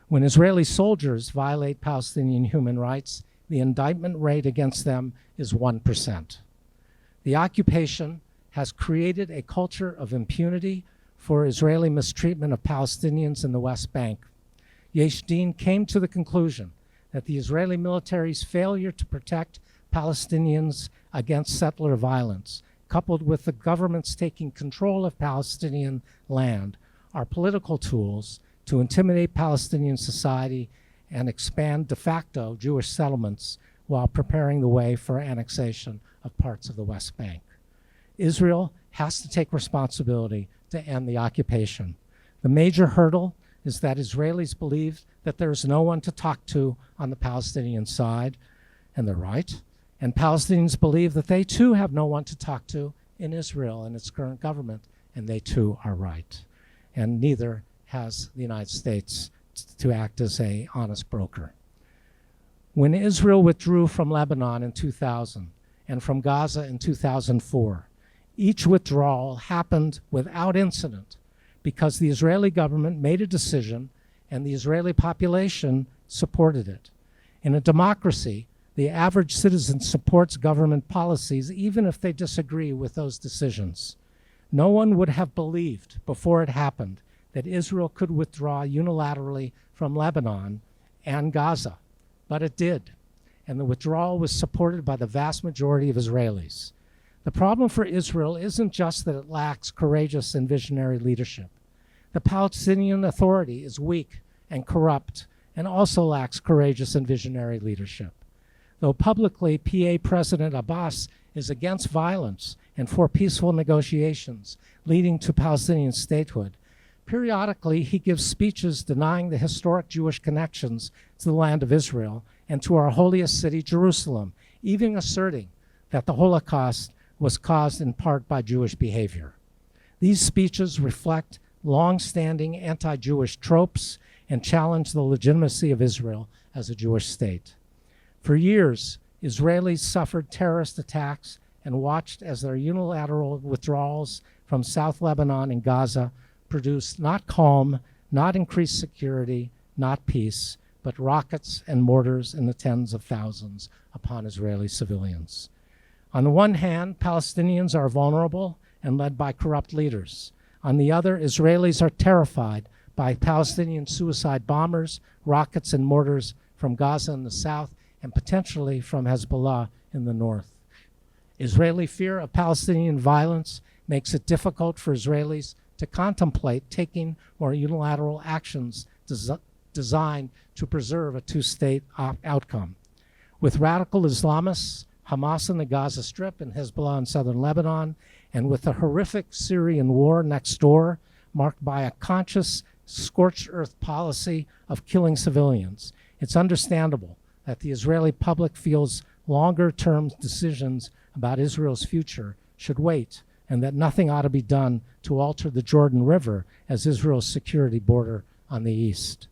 When Israeli soldiers violate Palestinian human rights, the indictment rate against them is 1%. The occupation has created a culture of impunity for Israeli mistreatment of Palestinians in the West Bank. Yesh Din came to the conclusion that the Israeli military's failure to protect Palestinians against settler violence, coupled with the government's taking control of Palestinian land, are political tools to intimidate Palestinian society and expand de facto Jewish settlements while preparing the way for annexation of parts of the West Bank. Israel has to take responsibility to end the occupation. The major hurdle is that Israelis believe that there is no one to talk to on the Palestinian side, and they're right. And Palestinians believe that they too have no one to talk to in Israel and its current government, and they too are right. And neither has the United States to act as an honest broker. When Israel withdrew from Lebanon in 2000 and from Gaza in 2004, each withdrawal happened without incident because the Israeli government made a decision and the Israeli population supported it. In a democracy, the average citizen supports government policies even if they disagree with those decisions. No one would have believed before it happened that Israel could withdraw unilaterally from Lebanon and Gaza, but it did, and the withdrawal was supported by the vast majority of Israelis. The problem for Israel isn't just that it lacks courageous and visionary leadership. The Palestinian Authority is weak and corrupt and also lacks courageous and visionary leadership. Though publicly PA President Abbas is against violence and for peaceful negotiations leading to Palestinian statehood, periodically he gives speeches denying the historic Jewish connections to the land of Israel and to our holiest city, Jerusalem, even asserting that the Holocaust was caused in part by Jewish behavior. These speeches reflect long-standing anti-Jewish tropes and challenge the legitimacy of Israel as a Jewish state. For years, Israelis suffered terrorist attacks and watched as their unilateral withdrawals from South Lebanon and Gaza produced not calm, not increased security, not peace, but rockets and mortars in the tens of thousands upon Israeli civilians. On the one hand, Palestinians are vulnerable and led by corrupt leaders. On the other, Israelis are terrified by Palestinian suicide bombers, rockets and mortars from Gaza in the south and potentially from Hezbollah in the north. Israeli fear of Palestinian violence makes it difficult for Israelis to contemplate taking more unilateral actions designed to preserve a two-state outcome. With radical Islamists, Hamas in the Gaza Strip and Hezbollah in southern Lebanon, and with the horrific Syrian war next door, marked by a conscious, scorched earth policy of killing civilians, it's understandable that the Israeli public feels longer-term decisions about Israel's future should wait, and that nothing ought to be done to alter the Jordan River as Israel's security border on the east.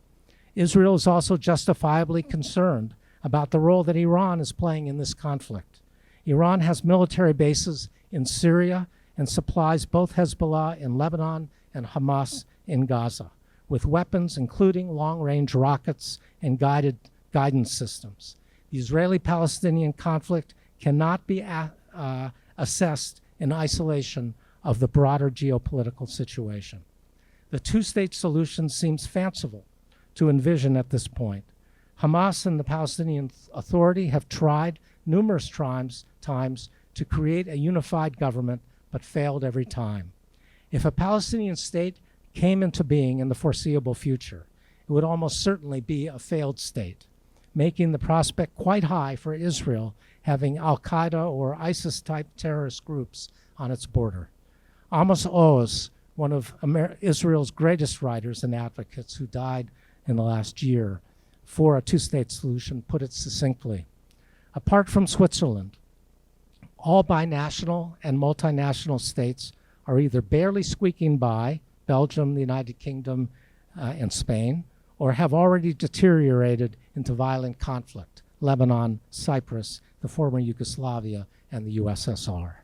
Israel is also justifiably concerned about the role that Iran is playing in this conflict. Iran has military bases in Syria and supplies both Hezbollah in Lebanon and Hamas in Gaza with weapons including long-range rockets and guidance systems. The Israeli-Palestinian conflict cannot be assessed in isolation of the broader geopolitical situation. The two-state solution seems fanciful to envision at this point. Hamas and the Palestinian Authority have tried numerous times to create a unified government, but failed every time. If a Palestinian state came into being in the foreseeable future, it would almost certainly be a failed state, making the prospect quite high for Israel having al-Qaeda or ISIS-type terrorist groups on its border. Amos Oz, one of Israel's greatest writers and advocates who died in the last year for a two-state solution, put it succinctly. Apart from Switzerland, all binational and multinational states are either barely squeaking by Belgium, the United Kingdom, and Spain, or have already deteriorated into violent conflict, Lebanon, Cyprus, the former Yugoslavia, and the USSR.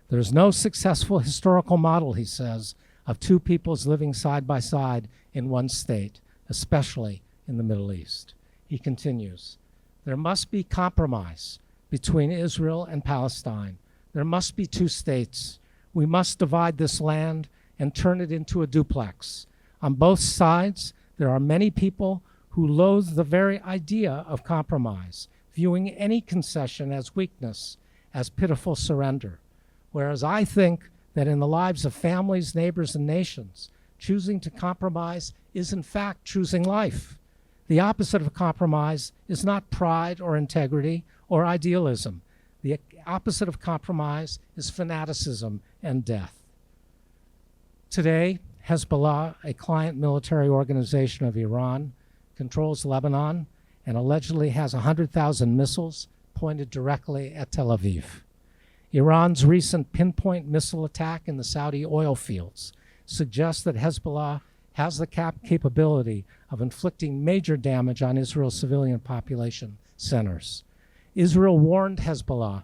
There is no successful historical model, he says, of two peoples living side by side in one state, especially in the Middle East. He continues, there must be compromise between Israel and Palestine. There must be two states. We must divide this land and turn it into a duplex. On both sides, there are many people who loathe the very idea of compromise, viewing any concession as weakness, as pitiful surrender. Whereas I think that in the lives of families, neighbors, and nations, choosing to compromise is in fact choosing life. The opposite of compromise is not pride or integrity or idealism. The opposite of compromise is fanaticism and death. Today, Hezbollah, a client military organization of Iran, controls Lebanon and allegedly has 100,000 missiles pointed directly at Tel Aviv. Iran's recent pinpoint missile attack in the Saudi oil fields suggests that Hezbollah has the capability of inflicting major damage on Israel's civilian population centers. Israel warned Hezbollah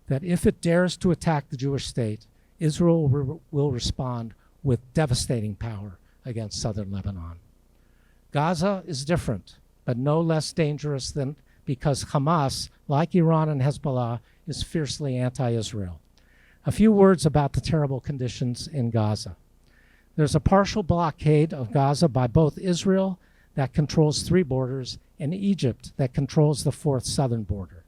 that if it dares to attack the Jewish state, Israel will respond with devastating power against southern Lebanon. Gaza is different, but no less dangerous than because Hamas, like Iran and Hezbollah, is fiercely anti-Israel. A few words about the terrible conditions in Gaza. There's a partial blockade of Gaza by both Israel, that controls 3 borders, and Egypt, that controls the 4th southern border.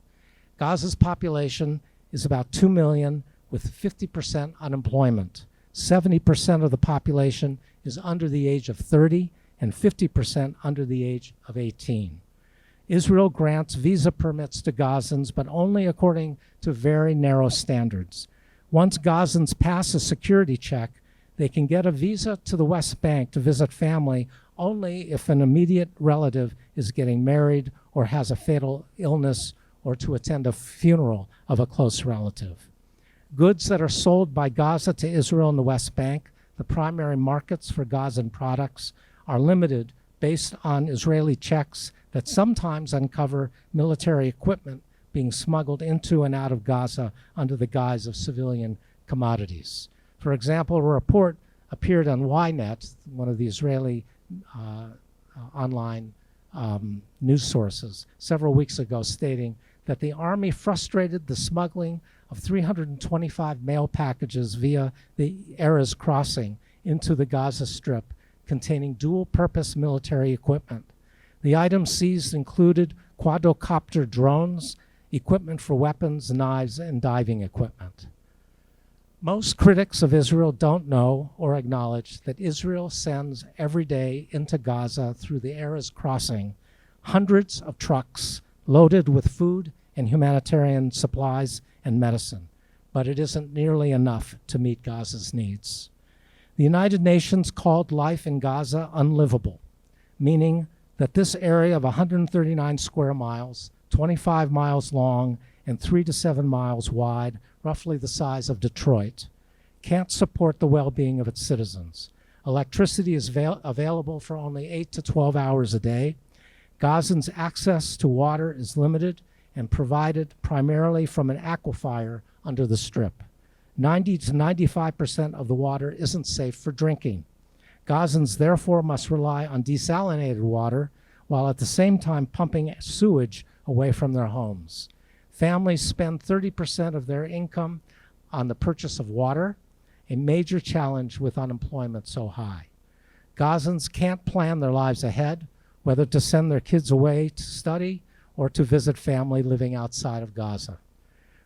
Gaza's population is about 2 million with 50% unemployment. 70% of the population is under the age of 30 and 50% under the age of 18. Israel grants visa permits to Gazans, but only according to very narrow standards. Once Gazans pass a security check, they can get a visa to the West Bank to visit family only if an immediate relative is getting married or has a fatal illness, or to attend a funeral of a close relative. Goods that are sold by Gaza to Israel and the West Bank, the primary markets for Gazan products, are limited based on Israeli checks that sometimes uncover military equipment being smuggled into and out of Gaza under the guise of civilian commodities. For example, a report appeared on Ynet, one of the Israeli online news sources, several weeks ago, stating that the army frustrated the smuggling of 325 mail packages via the Erez crossing into the Gaza Strip containing dual-purpose military equipment. The items seized included quadcopter drones, equipment for weapons, knives, and diving equipment. Most critics of Israel don't know or acknowledge that Israel sends every day into Gaza through the Erez crossing hundreds of trucks loaded with food and humanitarian supplies and medicine, but it isn't nearly enough to meet Gaza's needs. The United Nations called life in Gaza unlivable, meaning that this area of 139 square miles, 25 miles long, and 3 to 7 miles wide, roughly the size of Detroit, can't support the well-being of its citizens. Electricity is available for only 8 to 12 hours a day. Gazans' access to water is limited and provided primarily from an aquifer under the Strip. 90 to 95% of the water isn't safe for drinking. Gazans therefore must rely on desalinated water while at the same time pumping sewage away from their homes. Families spend 30% of their income on the purchase of water, a major challenge with unemployment so high. Gazans can't plan their lives ahead, whether to send their kids away to study or to visit family living outside of Gaza.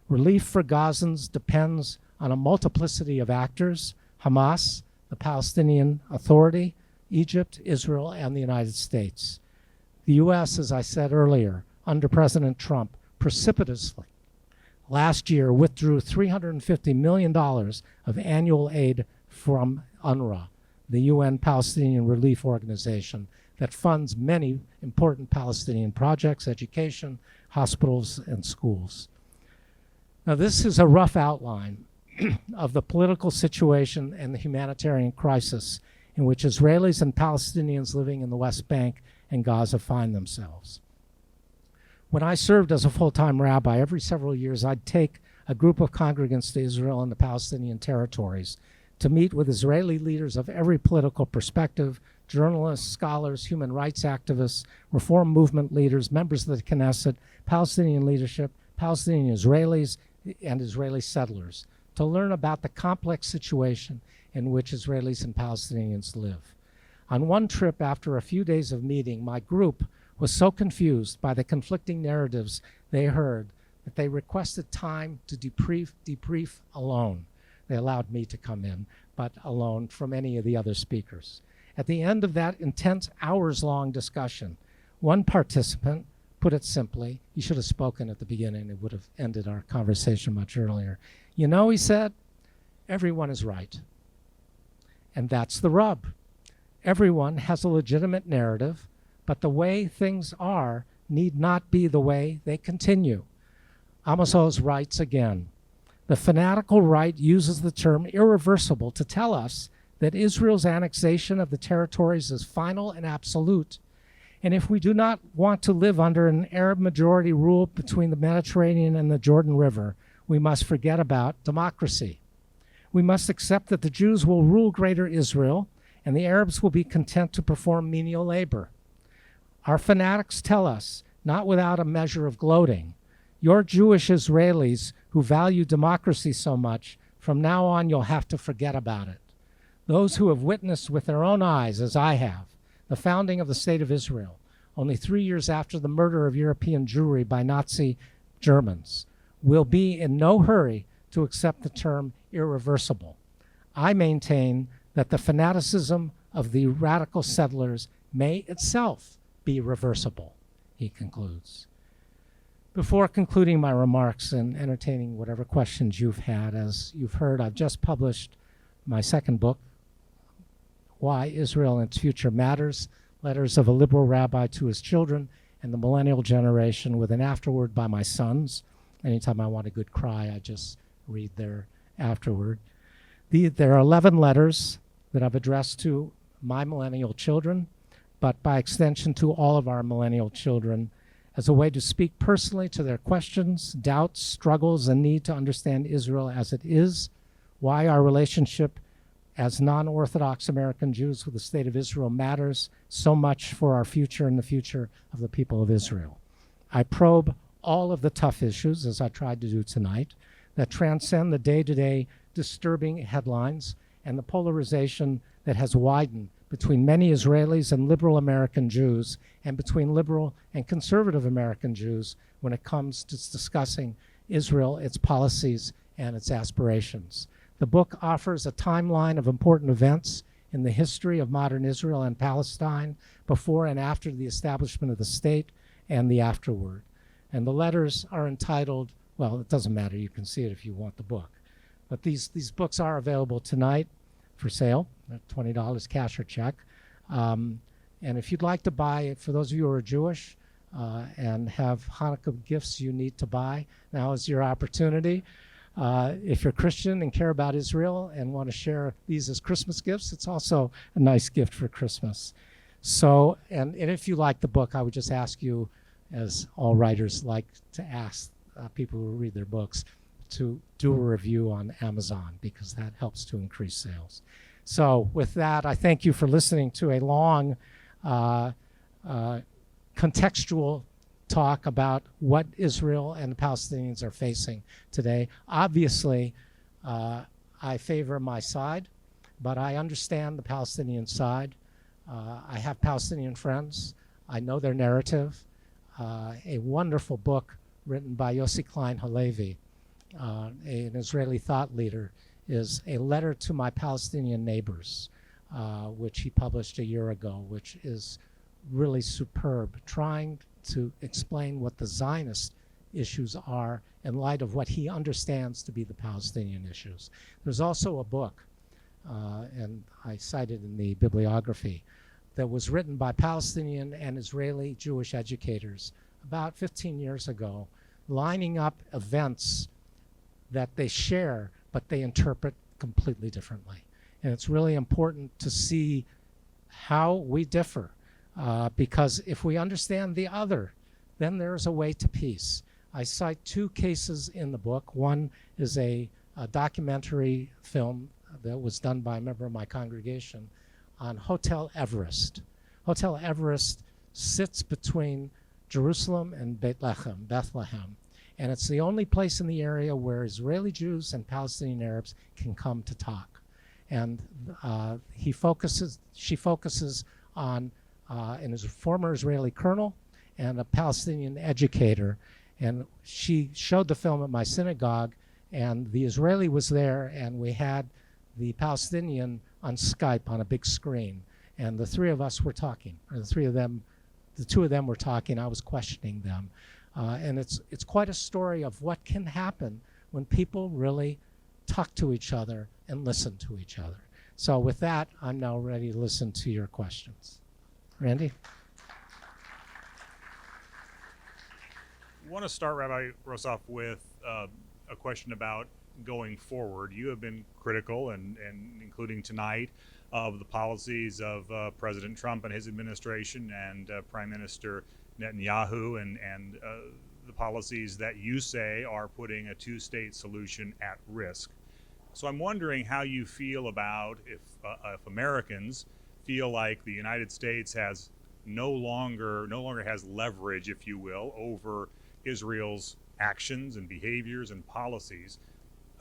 Relief for Gazans depends on a multiplicity of actors: Hamas, the Palestinian Authority, Egypt, Israel, and the United States. The U.S., as I said earlier, under President Trump, precipitously last year withdrew $350 million of annual aid from UNRWA, the UN Palestinian Relief Organization that funds many important Palestinian projects, education, hospitals, and schools. Now, this is a rough outline of the political situation and the humanitarian crisis in which Israelis and Palestinians living in the West Bank and Gaza find themselves. When I served as a full-time rabbi, every several years I'd take a group of congregants to Israel and the Palestinian territories to meet with Israeli leaders of every political perspective, journalists, scholars, human rights activists, reform movement leaders, members of the Knesset, Palestinian leadership, Palestinian Israelis, and Israeli settlers, to learn about the complex situation in which Israelis and Palestinians live. On one trip, after a few days of meeting, my group was so confused by the conflicting narratives they heard that they requested time to debrief alone. They allowed me to come in, but alone from any of the other speakers. At the end of that intense hours-long discussion, one participant put it simply. He should have spoken at the beginning. It would have ended our conversation much earlier. You know, he said, everyone is right. And that's the rub. Everyone has a legitimate narrative, but the way things are need not be the way they continue. Amos Oz writes again, the fanatical right uses the term irreversible to tell us that Israel's annexation of the territories is final and absolute. And if we do not want to live under an Arab majority rule between the Mediterranean and the Jordan River, we must forget about democracy. We must accept that the Jews will rule Greater Israel and the Arabs will be content to perform menial labor. Our fanatics tell us, not without a measure of gloating, your Jewish Israelis who value democracy so much, from now on you'll have to forget about it. Those who have witnessed with their own eyes, as I have, the founding of the State of Israel, only 3 years after the murder of European Jewry by Nazi Germans, will be in no hurry to accept the term irreversible. I maintain that the fanaticism of the radical settlers may itself be reversible, he concludes. Before concluding my remarks and entertaining whatever questions you've had, as you've heard, I've just published my second book, Why Israel and Its Future Matters, Letters of a Liberal Rabbi to His Children and the Millennial Generation, with an afterword by my sons. Anytime I want a good cry, I just read their afterword. There are 11 letters that I've addressed to my millennial children, but by extension to all of our millennial children, as a way to speak personally to their questions, doubts, struggles, and need to understand Israel as it is, why our relationship as non-Orthodox American Jews with the State of Israel matters so much for our future and the future of the people of Israel. I probe all of the tough issues, as I tried to do tonight, that transcend the day-to-day disturbing headlines and the polarization that has widened between many Israelis and liberal American Jews and between liberal and conservative American Jews when it comes to discussing Israel, its policies, and its aspirations. The book offers a timeline of important events in the history of modern Israel and Palestine before and after the establishment of the state and the afterward. And the letters are entitled, well, it doesn't matter, you can see it if you want the book. But these books are available tonight for sale at $20 cash or check. And if you'd like to buy it, for those of you who are Jewish and have Hanukkah gifts you need to buy, now is your opportunity. If you're Christian and care about Israel and want to share these as Christmas gifts, it's also a nice gift for Christmas. So, and if you like the book, I would just ask you, as all writers like to ask people who read their books, to do a review on Amazon, because that helps to increase sales. So with that, I thank you for listening to a long contextual talk about what Israel and the Palestinians are facing today. Obviously, I favor my side, but I understand the Palestinian side. I have Palestinian friends. I know their narrative. A wonderful book written by Yossi Klein Halevi, an Israeli thought leader, is A Letter to My Palestinian Neighbors, which he published a year ago, which is really superb, trying to explain what the Zionist issues are in light of what he understands to be the Palestinian issues. There's also a book, and I cited in the bibliography, that was written by Palestinian and Israeli Jewish educators about 15 years ago, lining up events that they share, but they interpret completely differently. And it's really important to see how we differ, because if we understand the other, then there's a way to peace. I cite two cases in the book. One is a documentary film that was done by a member of my congregation on Hotel Everest. Hotel Everest sits between Jerusalem and Bethlehem, and it's the only place in the area where Israeli Jews and Palestinian Arabs can come to talk. And she focuses on a former Israeli colonel and a Palestinian educator. And she showed the film at my synagogue, and the Israeli was there, and we had the Palestinian on Skype on a big screen. And the three of us were talking, or the two of them were talking. I was questioning them. And it's quite a story of what can happen when people really talk to each other and listen to each other. So with that, I'm now ready to listen to your questions. Randy? I want to start, Rabbi Rosove, with a question about going forward. You have been critical, and including tonight, of the policies of President Trump and his administration and Prime Minister Netanyahu, and the policies that you say are putting a two-state solution at risk. So I'm wondering how you feel about if Americans feel like the United States has no longer has leverage, if you will, over Israel's actions and behaviors and policies.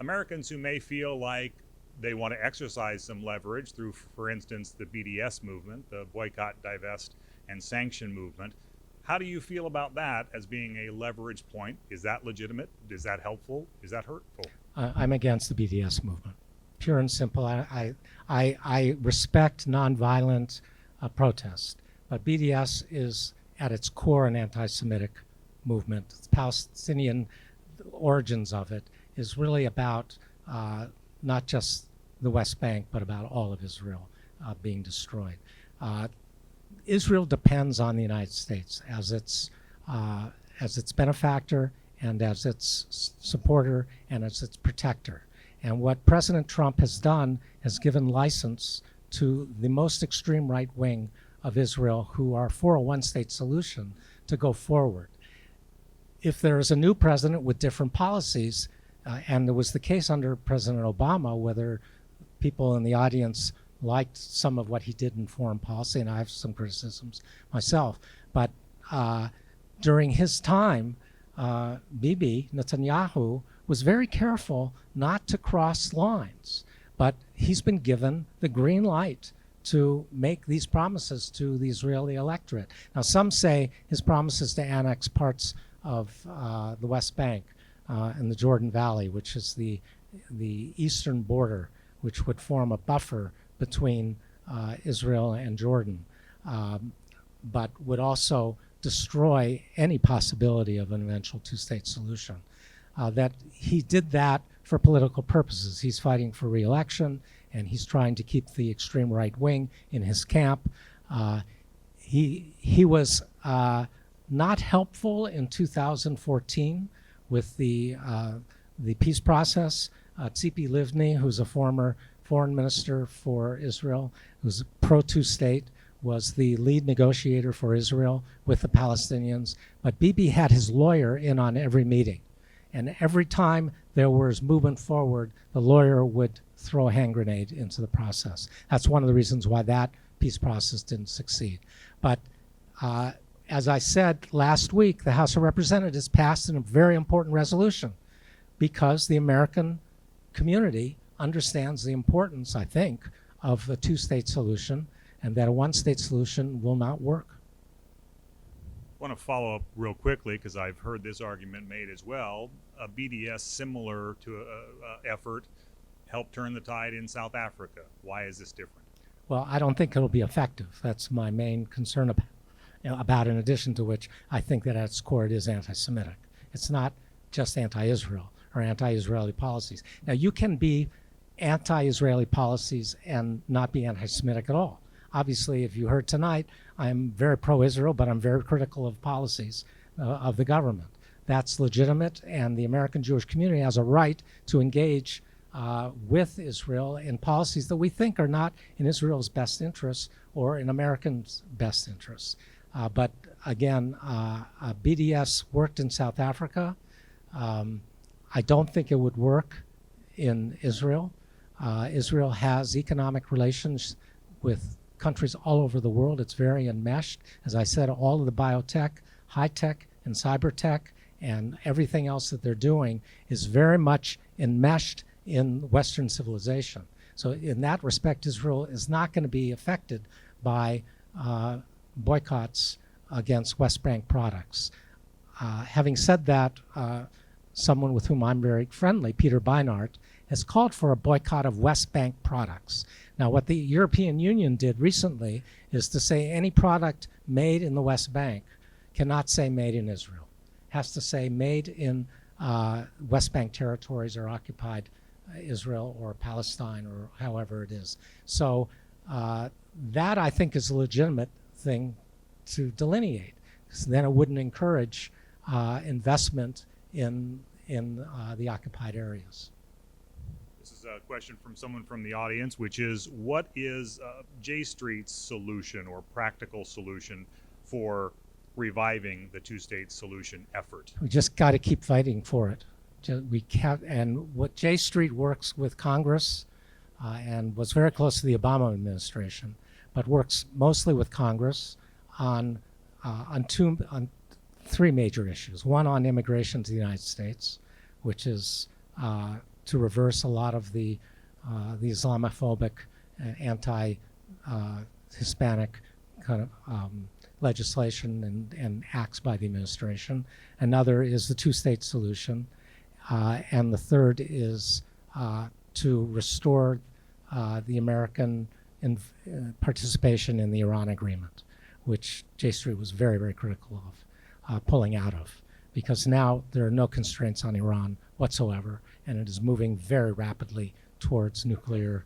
Americans who may feel like they want to exercise some leverage through, for instance, the BDS movement, the boycott, divest, and sanction movement. How do you feel about that as being a leverage point? Is that legitimate? Is that helpful? Is that hurtful? I'm against the BDS movement, pure and simple. I respect nonviolent protest, but BDS is at its core an anti-Semitic movement. The Palestinian origins of it is really about not just the West Bank, but about all of Israel being destroyed. Israel depends on the United States as its benefactor and as its supporter and as its protector. And what President Trump has done has given license to the most extreme right wing of Israel, who are for a one-state solution, to go forward. If there is a new president with different policies, and there was the case under President Obama, whether people in the audience liked some of what he did in foreign policy, and I have some criticisms myself, but during his time, Bibi Netanyahu was very careful not to cross lines, but he's been given the green light to make these promises to the Israeli electorate. Now, some say his promises to annex parts of the West Bank and the Jordan Valley, which is the eastern border, which would form a buffer between Israel and Jordan, but would also destroy any possibility of an eventual two-state solution. That he did that for political purposes. He's fighting for re-election, and he's trying to keep the extreme right wing in his camp. He was not helpful in 2014 with the peace process. Tzipi Livni, who's a former foreign minister for Israel, who's pro-two-state, was the lead negotiator for Israel with the Palestinians. But Bibi had his lawyer in on every meeting. And every time there was movement forward, the lawyer would throw a hand grenade into the process. That's one of the reasons why that peace process didn't succeed. But as I said last week, the House of Representatives passed a very important resolution because the American community understands the importance, I think, of a two-state solution, and that a one-state solution will not work. I want to follow up real quickly because I've heard this argument made as well. A BDS similar to an effort helped turn the tide in South Africa. Why is this different? Well, I don't think it'll be effective. That's my main concern about, in addition to which I think that at its core it is anti-Semitic. It's not just anti-Israel or anti-Israeli policies. Now, you can be anti-Israeli policies and not be anti-Semitic at all. Obviously, if you heard tonight, I'm very pro-Israel, but I'm very critical of policies of the government. That's legitimate, and the American Jewish community has a right to engage with Israel in policies that we think are not in Israel's best interests or in Americans' best interests. But again, BDS worked in South Africa. I don't think it would work in Israel. Israel has economic relations with countries all over the world. It's very enmeshed. As I said, all of the biotech, high tech, and cyber tech, and everything else that they're doing is very much enmeshed in Western civilization. So in that respect, Israel is not going to be affected by boycotts against West Bank products. Having said that, someone with whom I'm very friendly, Peter Beinart, has called for a boycott of West Bank products. Now, what the European Union did recently is to say any product made in the West Bank cannot say made in Israel. Has to say made in West Bank territories or occupied Israel or Palestine or however it is. So that, I think, is a legitimate thing to delineate. So then it wouldn't encourage investment in the occupied areas. This is a question from someone from the audience, which is, what is J Street's solution or practical solution for reviving the two-state solution effort? We just got to keep fighting for it. And what J Street works with Congress and was very close to the Obama administration, but works mostly with Congress on three major issues. One on immigration to the United States, which is to reverse a lot of the Islamophobic, anti-Hispanic kind of legislation and acts by the administration. Another is the two-state solution. And the third is to restore the American participation in the Iran agreement, which J Street was very, very critical of pulling out of, because now there are no constraints on Iran whatsoever, and it is moving very rapidly towards nuclear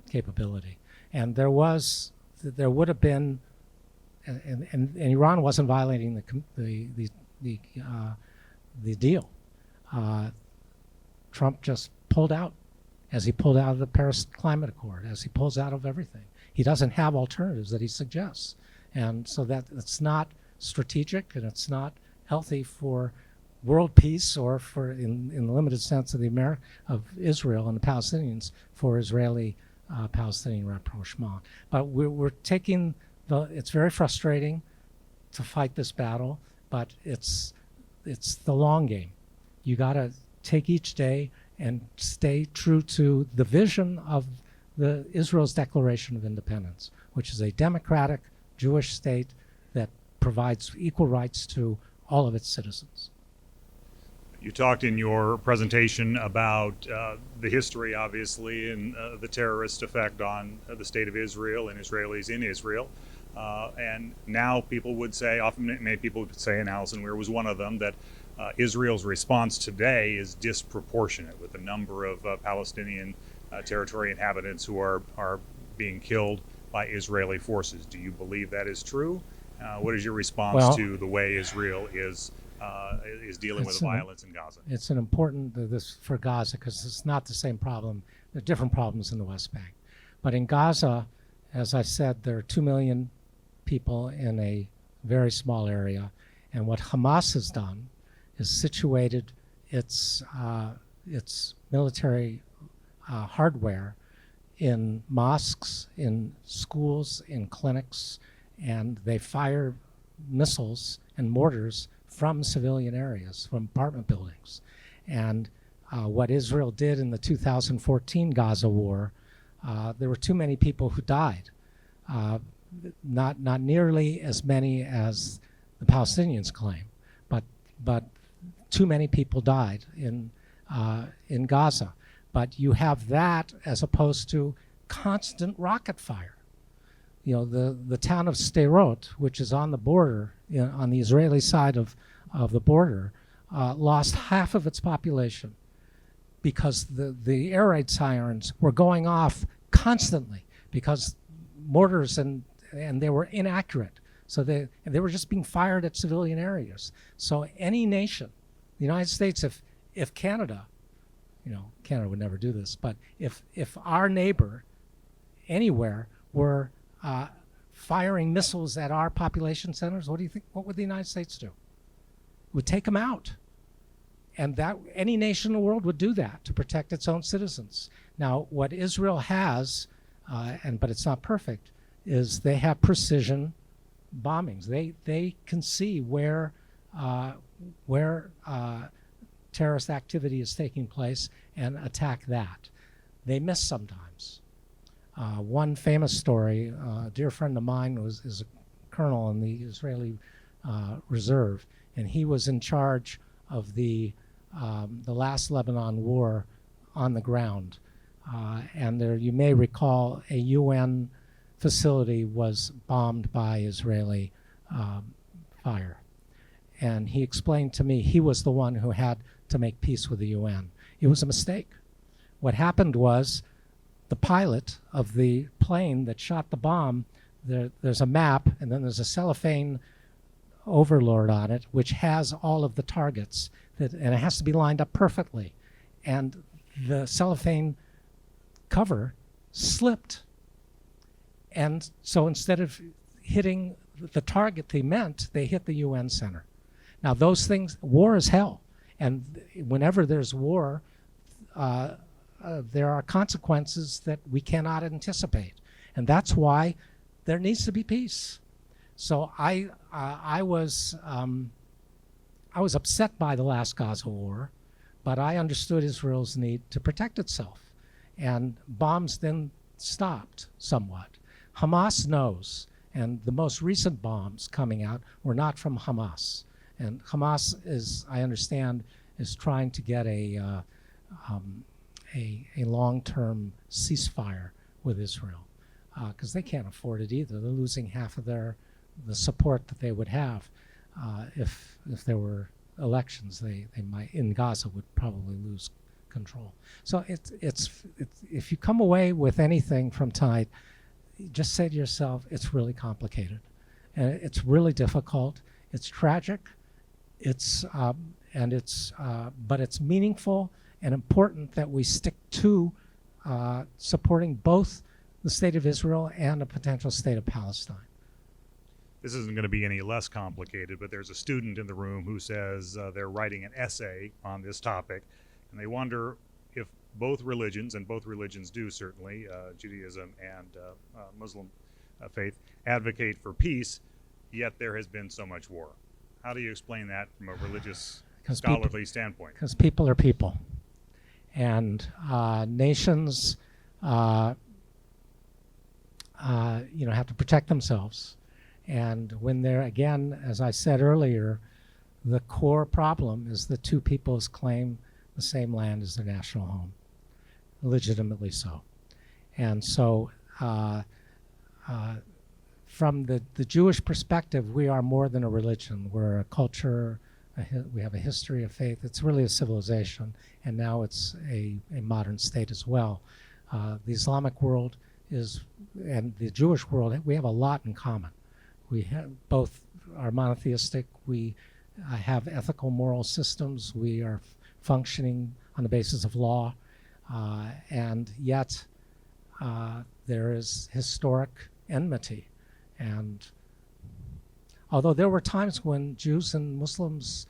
capability. And there would have been, and Iran wasn't violating the deal. Trump just pulled out, as he pulled out of the Paris Climate Accord, as he pulls out of everything. He doesn't have alternatives that he suggests. And so it's not strategic, and it's not healthy for world peace, or for, in the limited sense of of Israel and the Palestinians, for Israeli-Palestinian rapprochement. But we're taking it's very frustrating to fight this battle, but it's the long game. You got to take each day and stay true to the vision of Israel's Declaration of Independence, which is a democratic Jewish state that provides equal rights to all of its citizens. You talked in your presentation about the history, obviously, and the terrorist effect on the state of Israel and Israelis in Israel. And now people would say, many people would say, and Alison Weir was one of them, that Israel's response today is disproportionate, with the number of Palestinian territory inhabitants who are being killed by Israeli forces. Do you believe that is true? What is your response to the way Israel is dealing with the violence in Gaza? It's an important this for Gaza, because it's not the same problem. There are different problems in the West Bank. But in Gaza, as I said, there are 2 million people in a very small area. And what Hamas has done is situated its military hardware in mosques, in schools, in clinics, and they fire missiles and mortars from civilian areas, from apartment buildings. And what Israel did in the 2014 Gaza war, there were too many people who died. Not nearly as many as the Palestinians claim, but too many people died in Gaza. But you have that as opposed to constant rocket fire. You know, the town of Sderot, which is on the border, on the Israeli side of the border, lost half of its population because the air raid sirens were going off constantly, because mortars and they were inaccurate. So they were just being fired at civilian areas. So any nation, the United States, if Canada Canada would never do this, but if our neighbor anywhere were firing missiles at our population centers, what do you think? What would the United States do? It would take them out. And that any nation in the world would do that to protect its own citizens. Now, what Israel has, but it's not perfect, is they have precision bombings. They can see where terrorist activity is taking place and attack that. They miss sometimes. One famous story, a dear friend of mine is a colonel in the Israeli Reserve, and he was in charge of the last Lebanon war on the ground. And there, you may recall, a UN facility was bombed by Israeli fire. And he explained to me he was the one who had to make peace with the UN. It was a mistake. What happened was the pilot of the plane that shot the bomb, there's a map, and then there's a cellophane overlord on it, which has all of the targets, and it has to be lined up perfectly. And the cellophane cover slipped. And so instead of hitting the target they meant, they hit the UN center. Now those things, war is hell. And whenever there's war, there are consequences that we cannot anticipate. And that's why there needs to be peace. So I was upset by the last Gaza war, but I understood Israel's need to protect itself. And bombs then stopped somewhat. Hamas knows, and the most recent bombs coming out were not from Hamas. And Hamas is, I understand, is trying to get a long-term ceasefire with Israel, because they can't afford it either. They're losing half of the support that they would have if there were elections. They might, in Gaza, would probably lose control. So it's if you come away with anything from tonight, just say to yourself, it's really complicated, and it's really difficult. It's tragic. But it's meaningful and important that we stick to supporting both the state of Israel and a potential state of Palestine. This isn't going to be any less complicated, but there's a student in the room who says they're writing an essay on this topic, and they wonder if both religions, and both religions do certainly, Judaism and Muslim faith, advocate for peace, yet there has been so much war. How do you explain that from a religious, scholarly standpoint? Because people are people. And nations have to protect themselves. And when they're, again, as I said earlier, the core problem is the two peoples claim the same land as their national home, legitimately so. And so from the Jewish perspective, we are more than a religion. We're a culture, we have a history of faith. It's really a civilization, and now it's a modern state as well. The Islamic world and the Jewish world, we have a lot in common. We have both are monotheistic. We have ethical, moral systems. We are functioning on the basis of law, and yet there is historic enmity. And although there were times when Jews and Muslims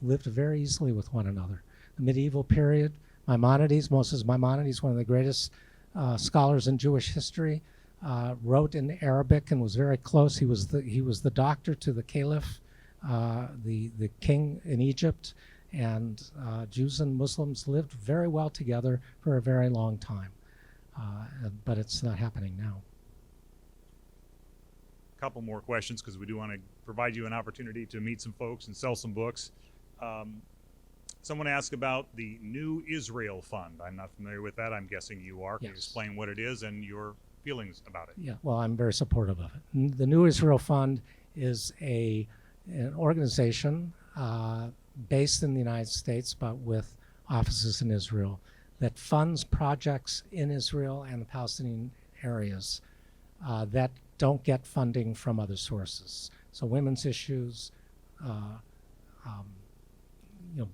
lived very easily with one another. The medieval period, Moses Maimonides, one of the greatest scholars in Jewish history, wrote in Arabic and was very close. He was the doctor to the caliph, the king in Egypt, and Jews and Muslims lived very well together for a very long time. But it's not happening now. Couple more questions, because we do want to provide you an opportunity to meet some folks and sell some books. Someone asked about the New Israel Fund. I'm not familiar with that. I'm guessing you are. Can you explain what it is and your feelings about it? Yeah, well, I'm very supportive of it. The New Israel Fund is an organization based in the United States, but with offices in Israel, that funds projects in Israel and the Palestinian areas that don't get funding from other sources. So women's issues,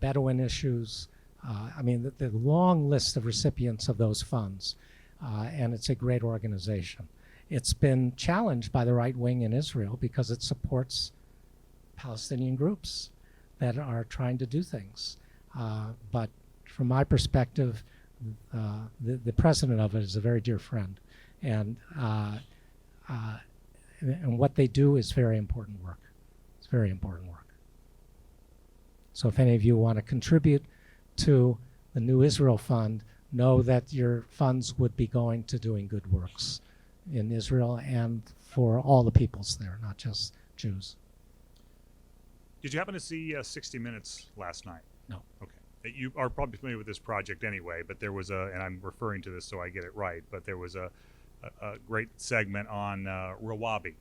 Bedouin issues, I mean, the long list of recipients of those funds, and it's a great organization. It's been challenged by the right wing in Israel because it supports Palestinian groups that are trying to do things. But from my perspective, the president of it is a very dear friend, and what they do is very important work. It's very important work. So if any of you want to contribute to the New Israel Fund, know that your funds would be going to doing good works in Israel and for all the peoples there, not just Jews. Did you happen to see 60 Minutes last night? No. Okay. You are probably familiar with this project anyway, but there was and I'm referring to this so I get it right, but there was a great segment on Rawabi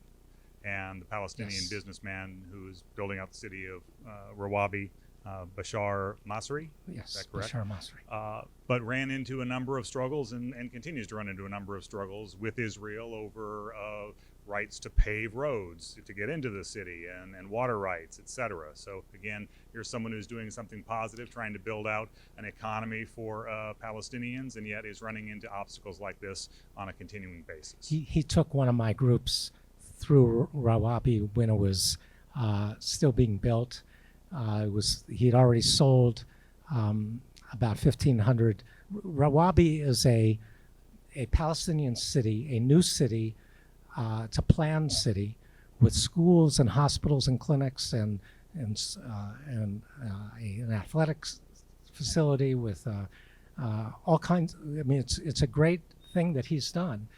and the Palestinian businessman who's building out the city of Rawabi, Bashar Masri. Yes, is that correct? Bashar Masri. But ran into a number of struggles and continues to run into a number of struggles with Israel over rights to pave roads to get into the city and water rights, etc. So again, here's someone who's doing something positive, trying to build out an economy for Palestinians, and yet is running into obstacles like this on a continuing basis. He took one of my groups through Rawabi when it was still being built. He'd already sold about 1,500. Rawabi is a Palestinian city, a new city. It's a planned city with schools and hospitals and clinics and an athletics facility with all kinds. I mean, it's a great thing that he's done.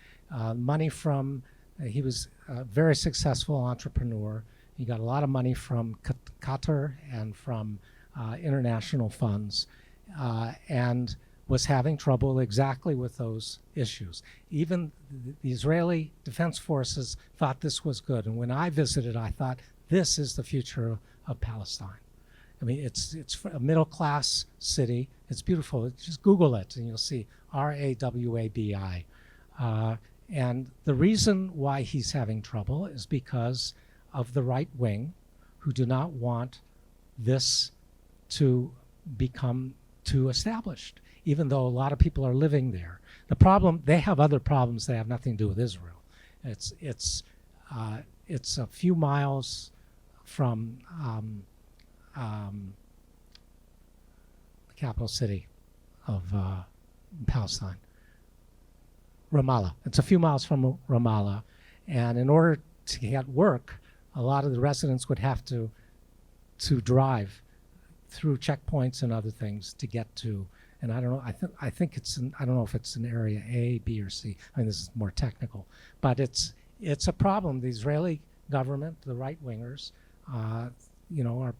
Money from he was a very successful entrepreneur. He got a lot of money from Qatar and from international funds, and was having trouble exactly with those issues. Even the Israeli Defense Forces thought this was good. And when I visited, I thought, this is the future of Palestine. I mean, it's a middle-class city. It's beautiful. Just Google it, and you'll see Rawabi. And the reason why he's having trouble is because of the right wing, who do not want this to become too established, even though a lot of people are living there. The problem, they have other problems that have nothing to do with Israel. It's a few miles from the capital city of Palestine, Ramallah. It's a few miles from Ramallah, and in order to get work, a lot of the residents would have to drive through checkpoints and other things to get to. And I don't know. I think it's. I don't know if it's an area A, B, or C. I mean, this is more technical, but it's a problem. The Israeli government, the right wingers, are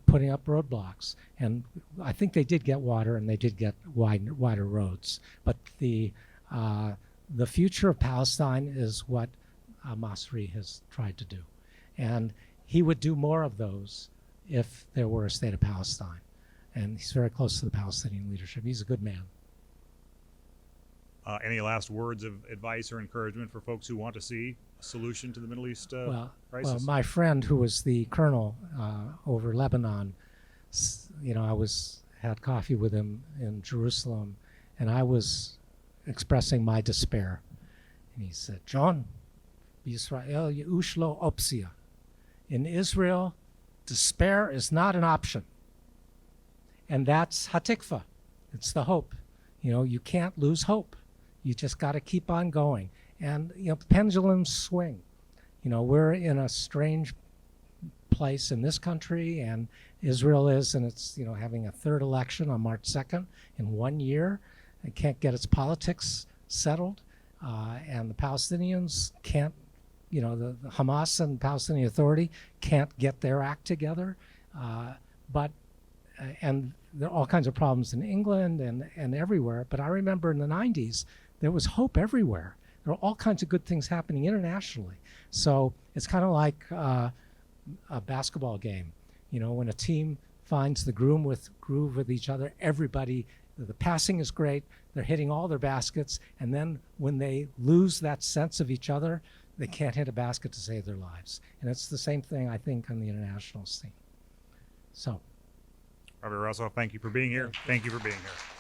putting up roadblocks. And I think they did get water, and they did get wider roads. But the future of Palestine is what Masri has tried to do, and he would do more of those if there were a state of Palestine. And he's very close to the Palestinian leadership. He's a good man. Any last words of advice or encouragement for folks who want to see a solution to the Middle East crisis? Well, my friend who was the colonel over Lebanon, I had coffee with him in Jerusalem, and I was expressing my despair. And he said, John, Yisrael ye'ush lo opsia. In Israel, despair is not an option. And that's hatikva. It's the hope. You can't lose hope. You just got to keep on going. And, pendulums swing. We're in a strange place in this country, and Israel is, and it's, having a third election on March 2nd in 1 year. It can't get its politics settled. And the Palestinians can't, the Hamas and Palestinian Authority can't get their act together. And there are all kinds of problems in England and everywhere. But I remember in the 90s, there was hope everywhere. There were all kinds of good things happening internationally. So it's kind of like a basketball game. When a team finds the groove with each other, everybody, the passing is great, they're hitting all their baskets, and then when they lose that sense of each other, they can't hit a basket to save their lives. And it's the same thing, I think, on the international scene. So. Rabbi Rosove, thank you for being here. Thank you for being here.